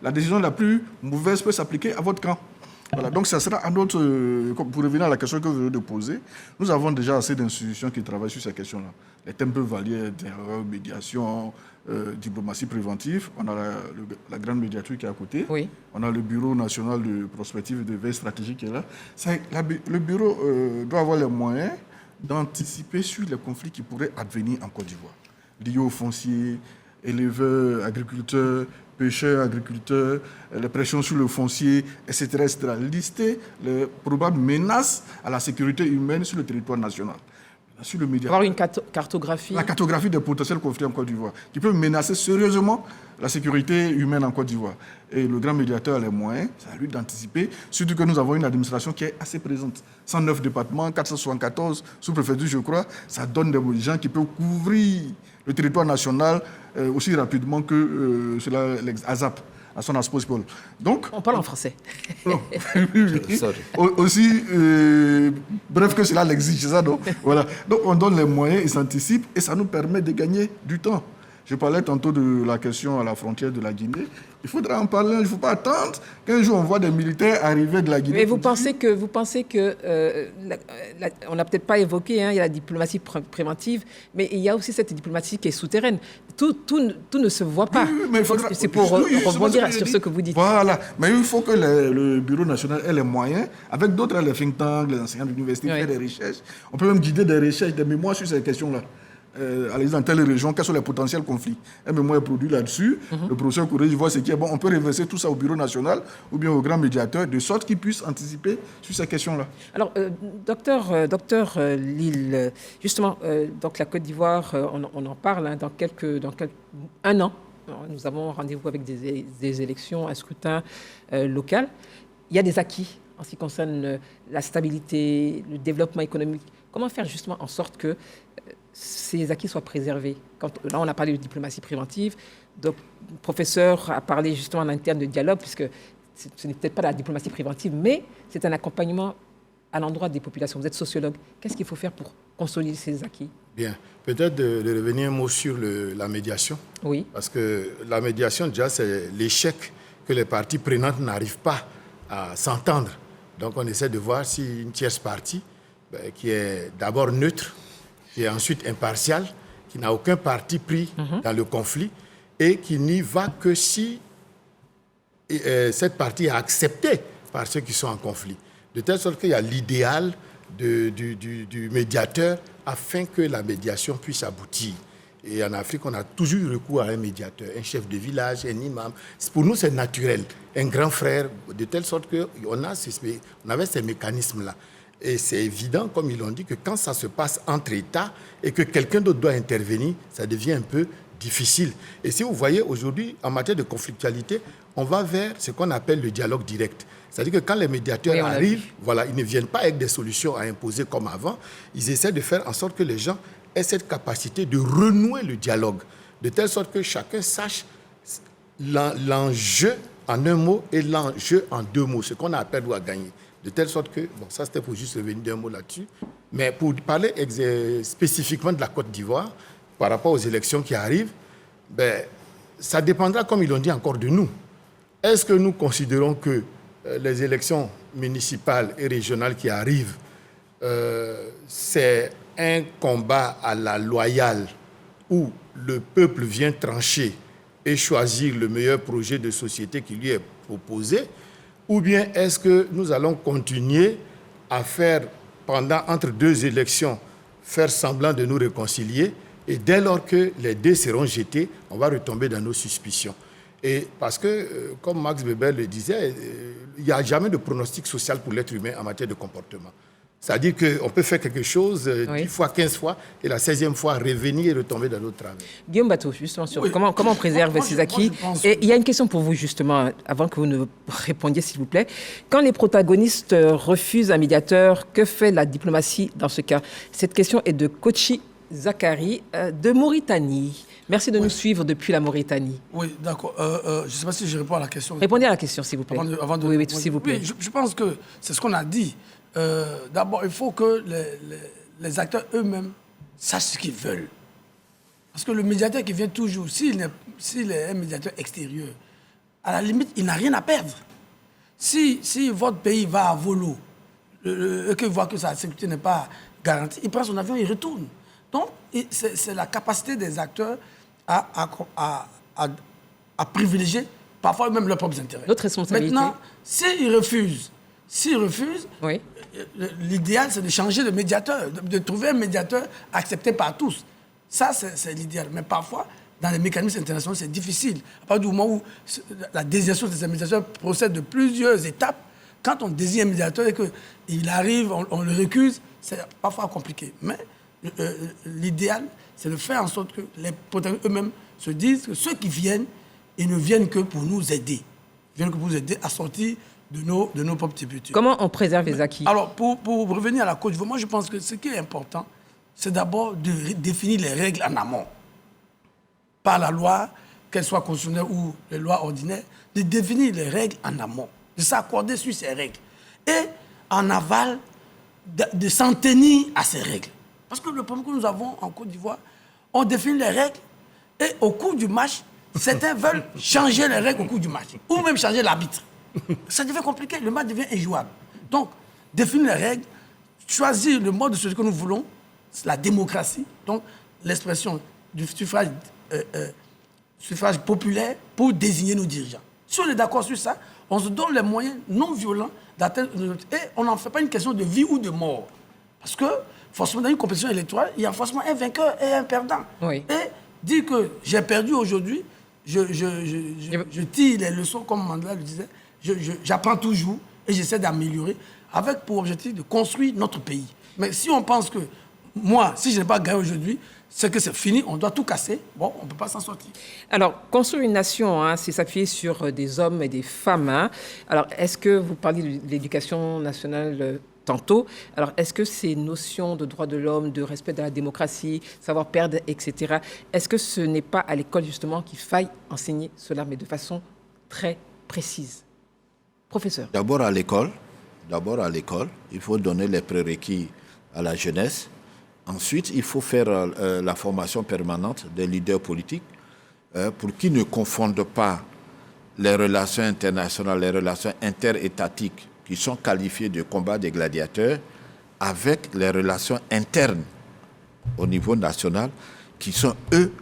D: la décision la plus mauvaise peut s'appliquer à votre camp. Voilà, donc ça sera à notre... pour revenir à la question que vous venez de poser, nous avons déjà assez d'institutions qui travaillent sur ces questions-là. Les thèmes peuvent varier, médiation, diplomatie préventive. On a la grande médiature qui est à côté.
A: Oui.
D: On a le Bureau national de prospective et de veille stratégique qui est là. Le bureau doit avoir les moyens d'anticiper sur les conflits qui pourraient advenir en Côte d'Ivoire, liés aux fonciers, éleveurs, agriculteurs, pêcheurs, agriculteurs, les pressions sur le foncier, etc., etc. Lister les probables menaces à la sécurité humaine sur le territoire national. Sur le média.
A: Avoir une cartographie.
D: La cartographie des potentiels conflits en Côte d'Ivoire, qui peut menacer sérieusement la sécurité humaine en Côte d'Ivoire. Et le grand médiateur a les moyens, c'est à lui d'anticiper, surtout que nous avons une administration qui est assez présente. 109 départements, 474 sous-préfectures, je crois, ça donne des gens qui peuvent couvrir le territoire national aussi rapidement que cela l'ASAP. À son possible. Donc,
A: on parle en français.
D: Aussi, bref que cela l'exige, c'est ça, donc voilà. Donc on donne les moyens, ils s'anticipent et ça nous permet de gagner du temps. Je parlais tantôt de la question à la frontière de la Guinée. Il faudra en parler, il ne faut pas attendre qu'un jour on voit des militaires arriver de la Guinée.
A: Mais vous pensez que on n'a peut-être pas évoqué, il y a la diplomatie préventive, mais il y a aussi cette diplomatie qui est souterraine. Tout ne se voit pas.
D: Oui, mais
A: c'est pour rebondir sur ce que vous dites.
D: Voilà, mais il faut que le Bureau national ait les moyens, avec d'autres, les think tanks, les enseignants de l'université, faire des recherches. On peut même guider des recherches, des mémoires sur ces questions-là. Allez dans telle région, quels sont les potentiels conflits. Un mémoire est produit là-dessus. Le professeur Koureji voit ce qui est bon. On peut reverser tout ça au Bureau national ou bien au grand médiateur, de sorte qu'ils puissent anticiper sur ces questions-là.
A: Alors, docteur Lille, justement, donc la Côte d'Ivoire, on en parle dans un an. Nous avons rendez-vous avec des élections, un scrutin local. Il y a des acquis en ce qui concerne la stabilité, le développement économique. Comment faire justement en sorte que ces acquis soient préservés? Là, on a parlé de diplomatie préventive. Donc, le professeur a parlé justement en interne de dialogue, puisque ce n'est peut-être pas la diplomatie préventive, mais c'est un accompagnement à l'endroit des populations. Vous êtes sociologue. Qu'est-ce qu'il faut faire pour consolider ces acquis?
B: Bien. Peut-être de revenir un mot sur la médiation.
A: Oui.
B: Parce que la médiation, déjà, c'est l'échec que les parties prenantes n'arrivent pas à s'entendre. Donc, on essaie de voir si une tierce partie, qui est d'abord neutre, qui est ensuite impartial, qui n'a aucun parti pris dans le conflit et qui n'y va que si cette partie est acceptée par ceux qui sont en conflit. De telle sorte qu'il y a l'idéal du médiateur afin que la médiation puisse aboutir. Et en Afrique, on a toujours eu recours à un médiateur, un chef de village, un imam. Pour nous, c'est naturel, un grand frère, de telle sorte qu'on avait ces mécanismes-là. Et c'est évident, comme ils l'ont dit, que quand ça se passe entre États et que quelqu'un d'autre doit intervenir, ça devient un peu difficile. Et si vous voyez, aujourd'hui, en matière de conflictualité, on va vers ce qu'on appelle le dialogue direct. C'est-à-dire que quand les médiateurs arrivent, voilà, ils ne viennent pas avec des solutions à imposer comme avant. Ils essaient de faire en sorte que les gens aient cette capacité de renouer le dialogue, de telle sorte que chacun sache l'enjeu en un mot et l'enjeu en deux mots, ce qu'on a à perdre ou à gagner. De telle sorte que, bon, ça c'était pour juste revenir d'un mot là-dessus, mais pour parler spécifiquement de la Côte d'Ivoire, par rapport aux élections qui arrivent, ça dépendra, comme ils l'ont dit, encore de nous. Est-ce que nous considérons que les élections municipales et régionales qui arrivent, c'est un combat à la loyale où le peuple vient trancher et choisir le meilleur projet de société qui lui est proposé, ou bien est-ce que nous allons continuer à faire, entre deux élections, faire semblant de nous réconcilier, et dès lors que les dés seront jetés, on va retomber dans nos suspicions. Et parce que, comme Max Weber le disait, il n'y a jamais de pronostic social pour l'être humain en matière de comportement. C'est-à-dire qu'on peut faire quelque chose 10 fois, 15 fois, et la 16e fois revenir et retomber dans notre travers.
A: Guillaume Bateau, justement, sur comment on préserve ces acquis. Et il y a une question pour vous, justement, avant que vous ne répondiez, s'il vous plaît. Quand les protagonistes refusent un médiateur, que fait la diplomatie dans ce cas? Cette question est de Kochi Zakari, de Mauritanie. Merci de nous suivre depuis la Mauritanie.
C: Oui, d'accord. Je ne sais pas si je réponds à la question.
A: Répondez à la question, s'il vous plaît. Oui, s'il vous plaît.
C: Oui, je pense que c'est ce qu'on a dit. D'abord, il faut que les acteurs eux-mêmes sachent ce qu'ils veulent. Parce que le médiateur qui vient toujours, s'il est un médiateur extérieur, à la limite, il n'a rien à perdre. Si votre pays va à volo, et qu'il voit que sa sécurité n'est pas garantie, il prend son avion et il retourne. Donc, c'est la capacité des acteurs à privilégier parfois même leurs propres intérêts.
A: Notre responsabilité.
C: Maintenant, s'ils refusent, oui, l'idéal, c'est de changer de médiateur, de trouver un médiateur accepté par tous. Ça, c'est l'idéal. Mais parfois, dans les mécanismes internationaux, c'est difficile. À partir du moment où la désignation de ces médiateurs procède de plusieurs étapes, quand on désigne un médiateur et qu'il arrive, on le récuse, c'est parfois compliqué. Mais l'idéal, c'est de faire en sorte que les protagonistes eux-mêmes se disent que ceux qui viennent, ils ne viennent que pour nous aider. Ils viennent que pour nous aider à sortir de nos propres tributaires.
A: Comment on préserve les acquis?
C: Alors, pour revenir à la Côte d'Ivoire, moi je pense que ce qui est important, c'est d'abord de définir les règles en amont. Par la loi, qu'elle soit constitutionnelle ou les lois ordinaires, de définir les règles en amont, de s'accorder sur ces règles. Et en aval, de s'en tenir à ces règles. Parce que le problème que nous avons en Côte d'Ivoire, on définit les règles et au cours du match, certains veulent changer les règles au cours du match, ou même changer l'arbitre. Ça devient compliqué, le match devient injouable. Donc, définir les règles, choisir le mode de ce que nous voulons, la démocratie, donc l'expression du suffrage populaire pour désigner nos dirigeants. Si on est d'accord sur ça, on se donne les moyens non violents d'atteindre... Et on n'en fait pas une question de vie ou de mort. Parce que, forcément, dans une compétition électorale, il y a forcément un vainqueur et un perdant. Oui. Et dire que j'ai perdu aujourd'hui, je tire les leçons, comme Mandela le disait, j'apprends toujours et j'essaie d'améliorer avec pour objectif de construire notre pays. Mais si on pense que moi, si je n'ai pas gagné aujourd'hui, c'est que c'est fini, on doit tout casser, bon, on ne peut pas s'en sortir.
A: Alors, construire une nation, c'est s'appuyer sur des hommes et des femmes. Alors, est-ce que vous parlez de l'éducation nationale tantôt? Alors, est-ce que ces notions de droits de l'homme, de respect de la démocratie, savoir perdre, etc., est-ce que ce n'est pas à l'école, justement, qu'il faille enseigner cela, mais de façon très précise? Professeur.
E: D'abord à l'école, il faut donner les prérequis à la jeunesse. Ensuite, il faut faire la formation permanente des leaders politiques pour qu'ils ne confondent pas les relations internationales, les relations interétatiques qui sont qualifiées de combat des gladiateurs avec les relations internes au niveau national qui sont, eux,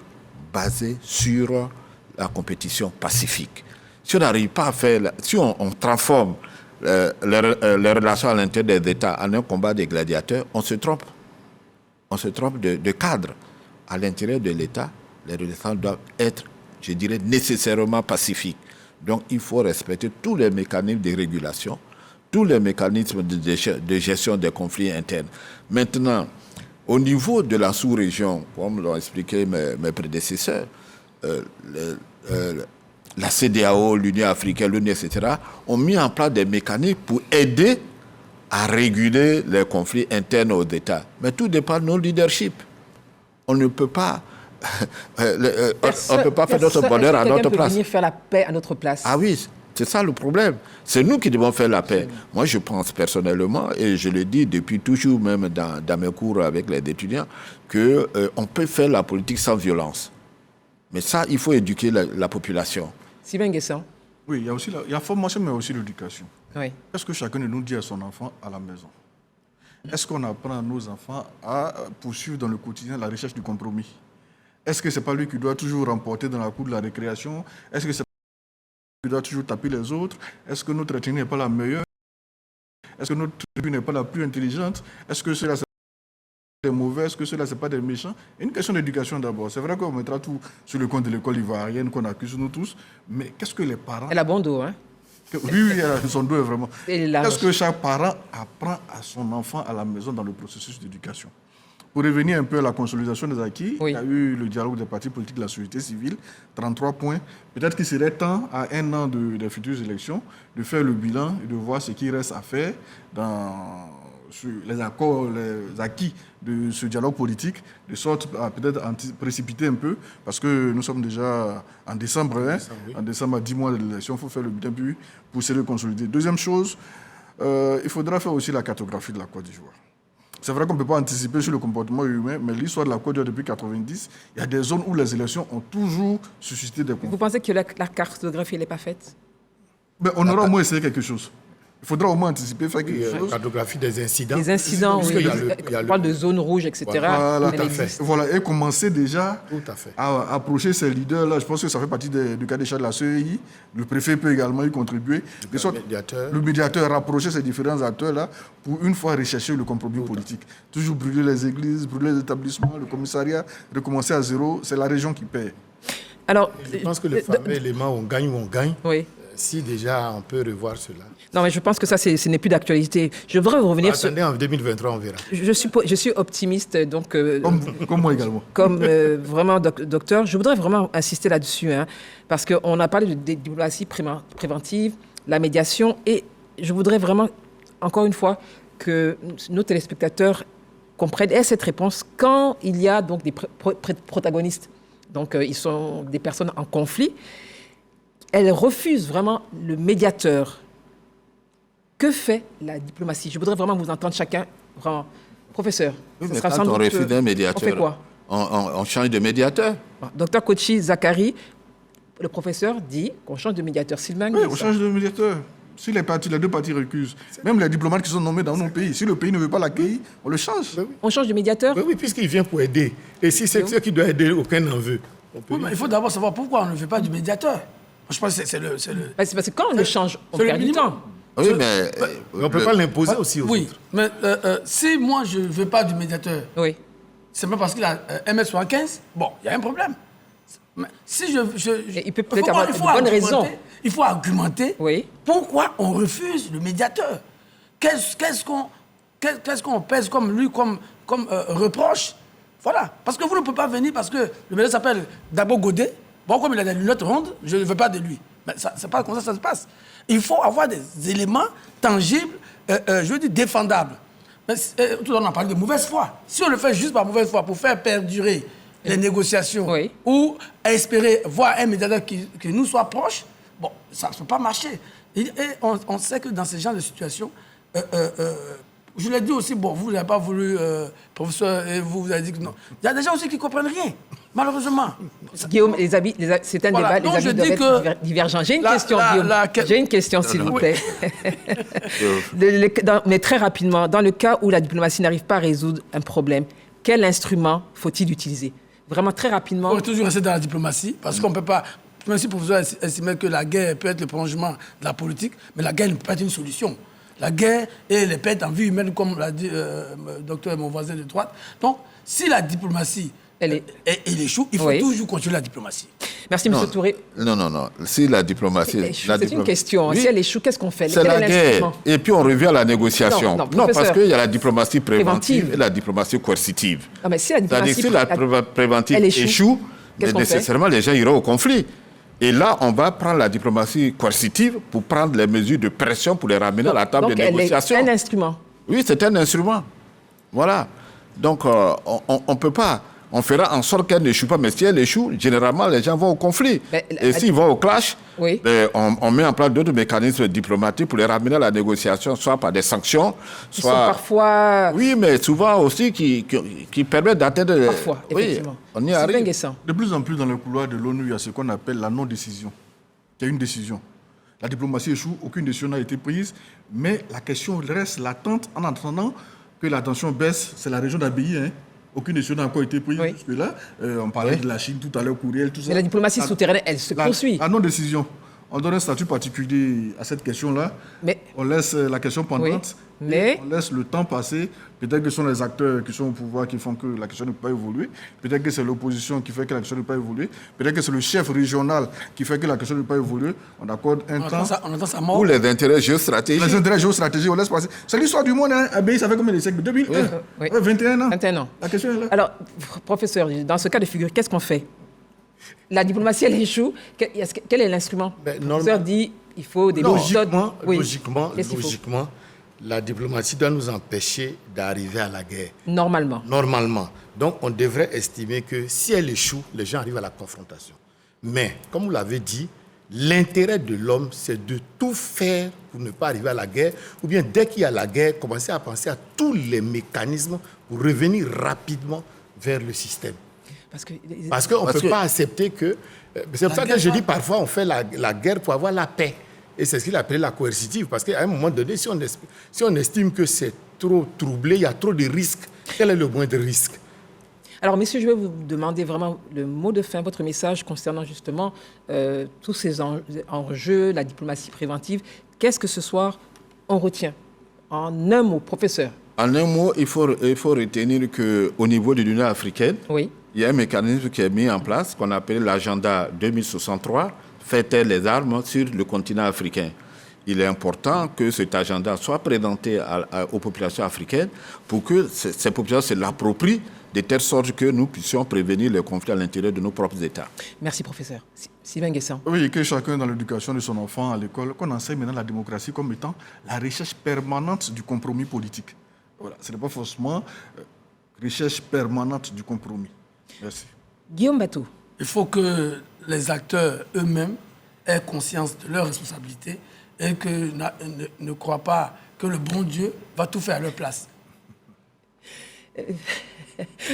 E: basées sur la compétition pacifique. Si on n'arrive pas à faire, si on transforme les relations à l'intérieur des États en un combat des gladiateurs, on se trompe. On se trompe de cadre. À l'intérieur de l'État, les relations doivent être, je dirais, nécessairement pacifiques. Donc, il faut respecter tous les mécanismes de régulation, tous les mécanismes de gestion des conflits internes. Maintenant, au niveau de la sous-région, comme l'ont expliqué mes prédécesseurs, la CEDEAO, l'Union africaine, l'ONU, etc., ont mis en place des mécanismes pour aider à réguler les conflits internes aux États. Mais tout dépend de nos leaderships. On ne peut pas, on peut pas faire notre bonheur à notre place.
A: Venir faire la paix à notre place.
E: Ah oui, c'est ça le problème. C'est nous qui devons faire la paix. Moi, je pense personnellement, et je le dis depuis toujours, même dans mes cours avec les étudiants, qu'on peut faire la politique sans violence. Mais ça, il faut éduquer la population.
A: Sylvain Guessant.
D: Oui, il y a aussi la formation, mais aussi l'éducation.
A: Oui.
D: Qu'est-ce que chacun de nous dit à son enfant à la maison? Est-ce qu'on apprend à nos enfants à poursuivre dans le quotidien la recherche du compromis? Est-ce que ce n'est pas lui qui doit toujours remporter dans la cour de la récréation? Est-ce que c'est lui qui doit toujours taper les autres? Est-ce que notre ethnie n'est pas la meilleure? Est-ce que notre tribu n'est pas la plus intelligente? Est-ce que cela des mauvais, est-ce que cela, ce n'est pas des méchants? Une question d'éducation d'abord. C'est vrai qu'on mettra tout sur le compte de l'école ivoirienne qu'on accuse nous tous, mais qu'est-ce que les parents...
A: Elle a bon dos, hein?
D: Oui, son dos est vraiment... Qu'est-ce que chaque parent apprend à son enfant à la maison dans le processus d'éducation? Pour revenir un peu à la consolidation des acquis, il y a eu le dialogue des partis politiques de la société civile, 33 points. Peut-être qu'il serait temps, à un an des futures élections, de faire le bilan et de voir ce qui reste à faire sur les accords, les acquis de ce dialogue politique, de sorte à peut-être précipiter un peu, parce que nous sommes déjà en décembre, en décembre à 10 mois de l'élection, il faut faire le bilan puis pousser le consolider. Deuxième chose, il faudra faire aussi la cartographie de la Côte d'Ivoire. C'est vrai qu'on ne peut pas anticiper sur le comportement humain, mais l'histoire de la Côte d'Ivoire depuis 1990, il y a des zones où les élections ont toujours suscité des conflits.
A: Vous pensez que la cartographie n'est pas faite?
D: Mais on aura au moins essayé quelque chose. Il faudra au moins anticiper, faire quelque chose.
B: Cartographie des incidents.
A: Les incidents, oui. On parle de zones rouges, etc.
D: Voilà, tout à fait. Voilà, et commencer déjà à approcher ces leaders-là. Je pense que ça fait partie du cas d'échat de la CEI. Le préfet peut également y contribuer. Le médiateur, rapprocher ces différents acteurs-là pour une fois rechercher le compromis politique. Toujours brûler les églises, brûler les établissements, le commissariat, recommencer à zéro. C'est la région qui paie.
A: Alors,
B: je pense que le fameux élément on gagne ou on gagne.
A: Oui.
B: Si déjà on peut revoir cela.
A: Non, mais je pense que ça, ce n'est plus d'actualité. Je voudrais revenir sur...
B: Attendez, en 2023, on verra.
A: Je suis optimiste, donc...
D: comme moi également.
A: Comme vraiment docteur, je voudrais vraiment insister là-dessus, hein, parce qu'on a parlé de diplomatie préventive, la médiation, et je voudrais vraiment, encore une fois, que nos téléspectateurs comprennent cette réponse quand il y a donc des protagonistes. Donc, ils sont des personnes en conflit. Elle refuse vraiment le médiateur. Que fait la diplomatie? Je voudrais vraiment vous entendre chacun, vraiment. Professeur,
E: oui, mais quand on refuse un médiateur,
A: on fait quoi?
E: On change de médiateur.
A: Docteur Kochi Zakari, le professeur dit qu'on change de médiateur. Sylvain,
D: oui, on change de médiateur. Si les deux parties recusent, même les diplomates qui sont nommés dans nos pays, si le pays ne veut pas l'accueillir, on le change.
A: On change de médiateur?
B: Oui, puisqu'il vient pour aider. Et si c'est ceux qui doivent aider, aucun n'en veut.
C: Oui, mais il faut d'abord savoir pourquoi on ne fait pas du médiateur. Je pense que c'est le...
A: C'est parce que quand on le change, on perd du temps.
E: Oui, mais...
B: on ne peut pas l'imposer aussi aux autres.
C: Oui, mais si moi je ne veux pas du médiateur, c'est pas parce qu'il a 1m75, bon, il y a un problème. Mais si
A: il peut peut-être avoir de bonnes raisons.
C: Il faut argumenter pourquoi on refuse le médiateur. Qu'est-ce qu'on pèse comme reproche? Voilà. Parce que vous ne pouvez pas venir parce que le médiateur s'appelle Dabo Godet. Bon, comme il a des lunettes rondes, je ne veux pas de lui. Mais c'est pas comme ça se passe. Il faut avoir des éléments tangibles, je veux dire défendables. Mais tout à l'heure, on a parlé de mauvaise foi. Si on le fait juste par mauvaise foi pour faire perdurer les négociations ou espérer voir un médiateur qui nous soit proche, bon, ça ne peut pas marcher. Et on sait que dans ce genre de situation, je l'ai dit aussi, bon, vous n'avez pas voulu, professeur, et vous avez dit que non. Il y a des gens aussi qui ne comprennent rien, malheureusement.
A: Guillaume, c'est un débat, les avis doivent être divergents. J'ai une question, Guillaume. J'ai une question, s'il vous plaît. Mais très rapidement, dans le cas où la diplomatie n'arrive pas à résoudre un problème, quel instrument faut-il utiliser? Vraiment, très rapidement.
C: On va toujours rester dans la diplomatie, parce qu'on ne peut pas... Même si le professeur estimait que la guerre peut être le prolongement de la politique, mais la guerre ne peut pas être une solution. La guerre et les pertes en vie humaine, comme l'a dit le docteur, mon voisin de droite. Donc, si la diplomatie elle échoue, il faut toujours continuer la diplomatie.
A: Merci, M. Touré.
E: Non. Si la diplomatie...
A: C'est une question. Si elle échoue, qu'est-ce qu'on fait?
E: C'est la guerre. Et puis on revient à la négociation. Non, parce qu'il y a la diplomatie préventive et la diplomatie coercitive.
A: Non, mais si la diplomatie
E: préventive échoue, nécessairement les gens iront au conflit. Et là, on va prendre la diplomatie coercitive pour prendre les mesures de pression pour les ramener à la table de négociation.
A: C'est un instrument.
E: Oui, c'est un instrument. Voilà. Donc, on ne peut pas... On fera en sorte qu'elle n'échoue pas. Mais si elle échoue, généralement, les gens vont au conflit. Et s'ils vont au clash, on met en place d'autres mécanismes diplomatiques pour les ramener à la négociation, soit par des sanctions, soit...
A: Ils sont parfois...
E: Oui, mais souvent aussi qui permettent d'atteindre...
A: Parfois, effectivement.
E: On y arrive.
D: De plus en plus, dans le couloir de l'ONU, il y a ce qu'on appelle la non-décision. Il y a une décision. La diplomatie échoue, aucune décision n'a été prise, mais la question reste latente en attendant que la tension baisse. C'est la région d'Abbaye, hein. Aucune décision n'a encore été prise jusque-là. On parlait de la Chine tout à l'heure, courriel, tout ça.
A: Mais la diplomatie souterraine, elle se poursuit.
D: La non-décision. On donne un statut particulier à cette question-là. On laisse la question pendante. Mais on laisse le temps passer. Peut-être que ce sont les acteurs qui sont au pouvoir qui font que la question ne peut pas évoluer. Peut-être que c'est l'opposition qui fait que la question ne peut pas évoluer. Peut-être que c'est le chef régional qui fait que la question ne peut pas évoluer. On accorde un temps.
C: On attend sa mort.
E: Ou les intérêts géostratégiques.
D: Les intérêts géostratégiques, on laisse passer. C'est l'histoire du monde. Abbaye, ça fait combien de siècles? 2001. 21 ans.
A: 21 ans.
D: La question est là.
A: Alors, professeur, dans ce cas de figure, qu'est-ce qu'on fait? La diplomatie, elle échoue. Quel est l'instrument? Le professeur dit il faut des méthodes.
B: Logiquement, la diplomatie doit nous empêcher d'arriver à la guerre.
A: Normalement.
B: Donc, on devrait estimer que si elle échoue, les gens arrivent à la confrontation. Mais, comme vous l'avez dit, l'intérêt de l'homme, c'est de tout faire pour ne pas arriver à la guerre, ou bien dès qu'il y a la guerre, commencer à penser à tous les mécanismes pour revenir rapidement vers le système. Parce qu'on ne peut pas accepter que... C'est pour ça que je dis parfois on fait la guerre pour avoir la paix. Et c'est ce qu'il appelait la coercitive. Parce qu'à un moment donné, si on estime que c'est trop troublé, il y a trop de risques, quel est le moindre risque?
A: Alors, messieurs, je vais vous demander vraiment le mot de fin, votre message concernant justement tous ces enjeux, la diplomatie préventive. Qu'est-ce que ce soir on retient? En un mot, professeur. En
E: un mot, il faut retenir qu'au niveau de l'Union africaine, oui, il y a un mécanisme qui est mis en place qu'on appelle l'agenda 2063, faire taire les armes sur le continent africain. Il est important que cet agenda soit présenté aux populations africaines pour que ces populations se l'approprient de telle sorte que nous puissions prévenir les conflits à l'intérieur de nos propres États.
A: Merci, professeur. Sylvain Guessant.
D: Oui, que chacun dans l'éducation de son enfant à l'école, qu'on enseigne maintenant la démocratie comme étant la recherche permanente du compromis politique. Voilà, ce n'est pas forcément recherche permanente du compromis. Merci.
A: Guillaume Bateau.
C: Il faut que les acteurs eux-mêmes aient conscience de leurs responsabilités et que ne croient pas que le bon Dieu va tout faire à leur place.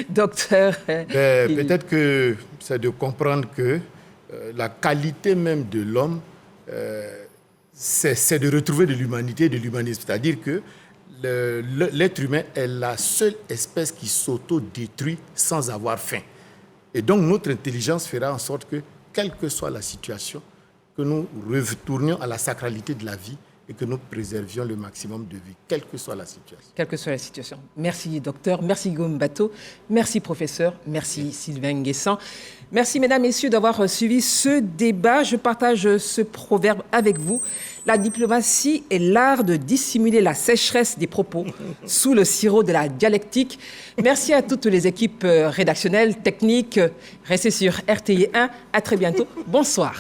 A: Docteur.
B: Peut-être que c'est de comprendre que la qualité même de l'homme, c'est de retrouver de l'humanité et de l'humanisme. C'est-à-dire que l'être humain est la seule espèce qui s'auto-détruit sans avoir faim. Et donc notre intelligence fera en sorte que, quelle que soit la situation, que nous retournions à la sacralité de la vie et que nous préservions le maximum de vie, quelle que soit la situation.
A: Quelle que soit la situation. Merci, docteur. Merci, Guillaume Bateau. Merci, professeur. Merci, Sylvain Guessant. Merci, mesdames, messieurs, d'avoir suivi ce débat. Je partage ce proverbe avec vous. La diplomatie est l'art de dissimuler la sécheresse des propos sous le sirop de la dialectique. Merci à toutes les équipes rédactionnelles, techniques. Restez sur RTI 1. À très bientôt. Bonsoir.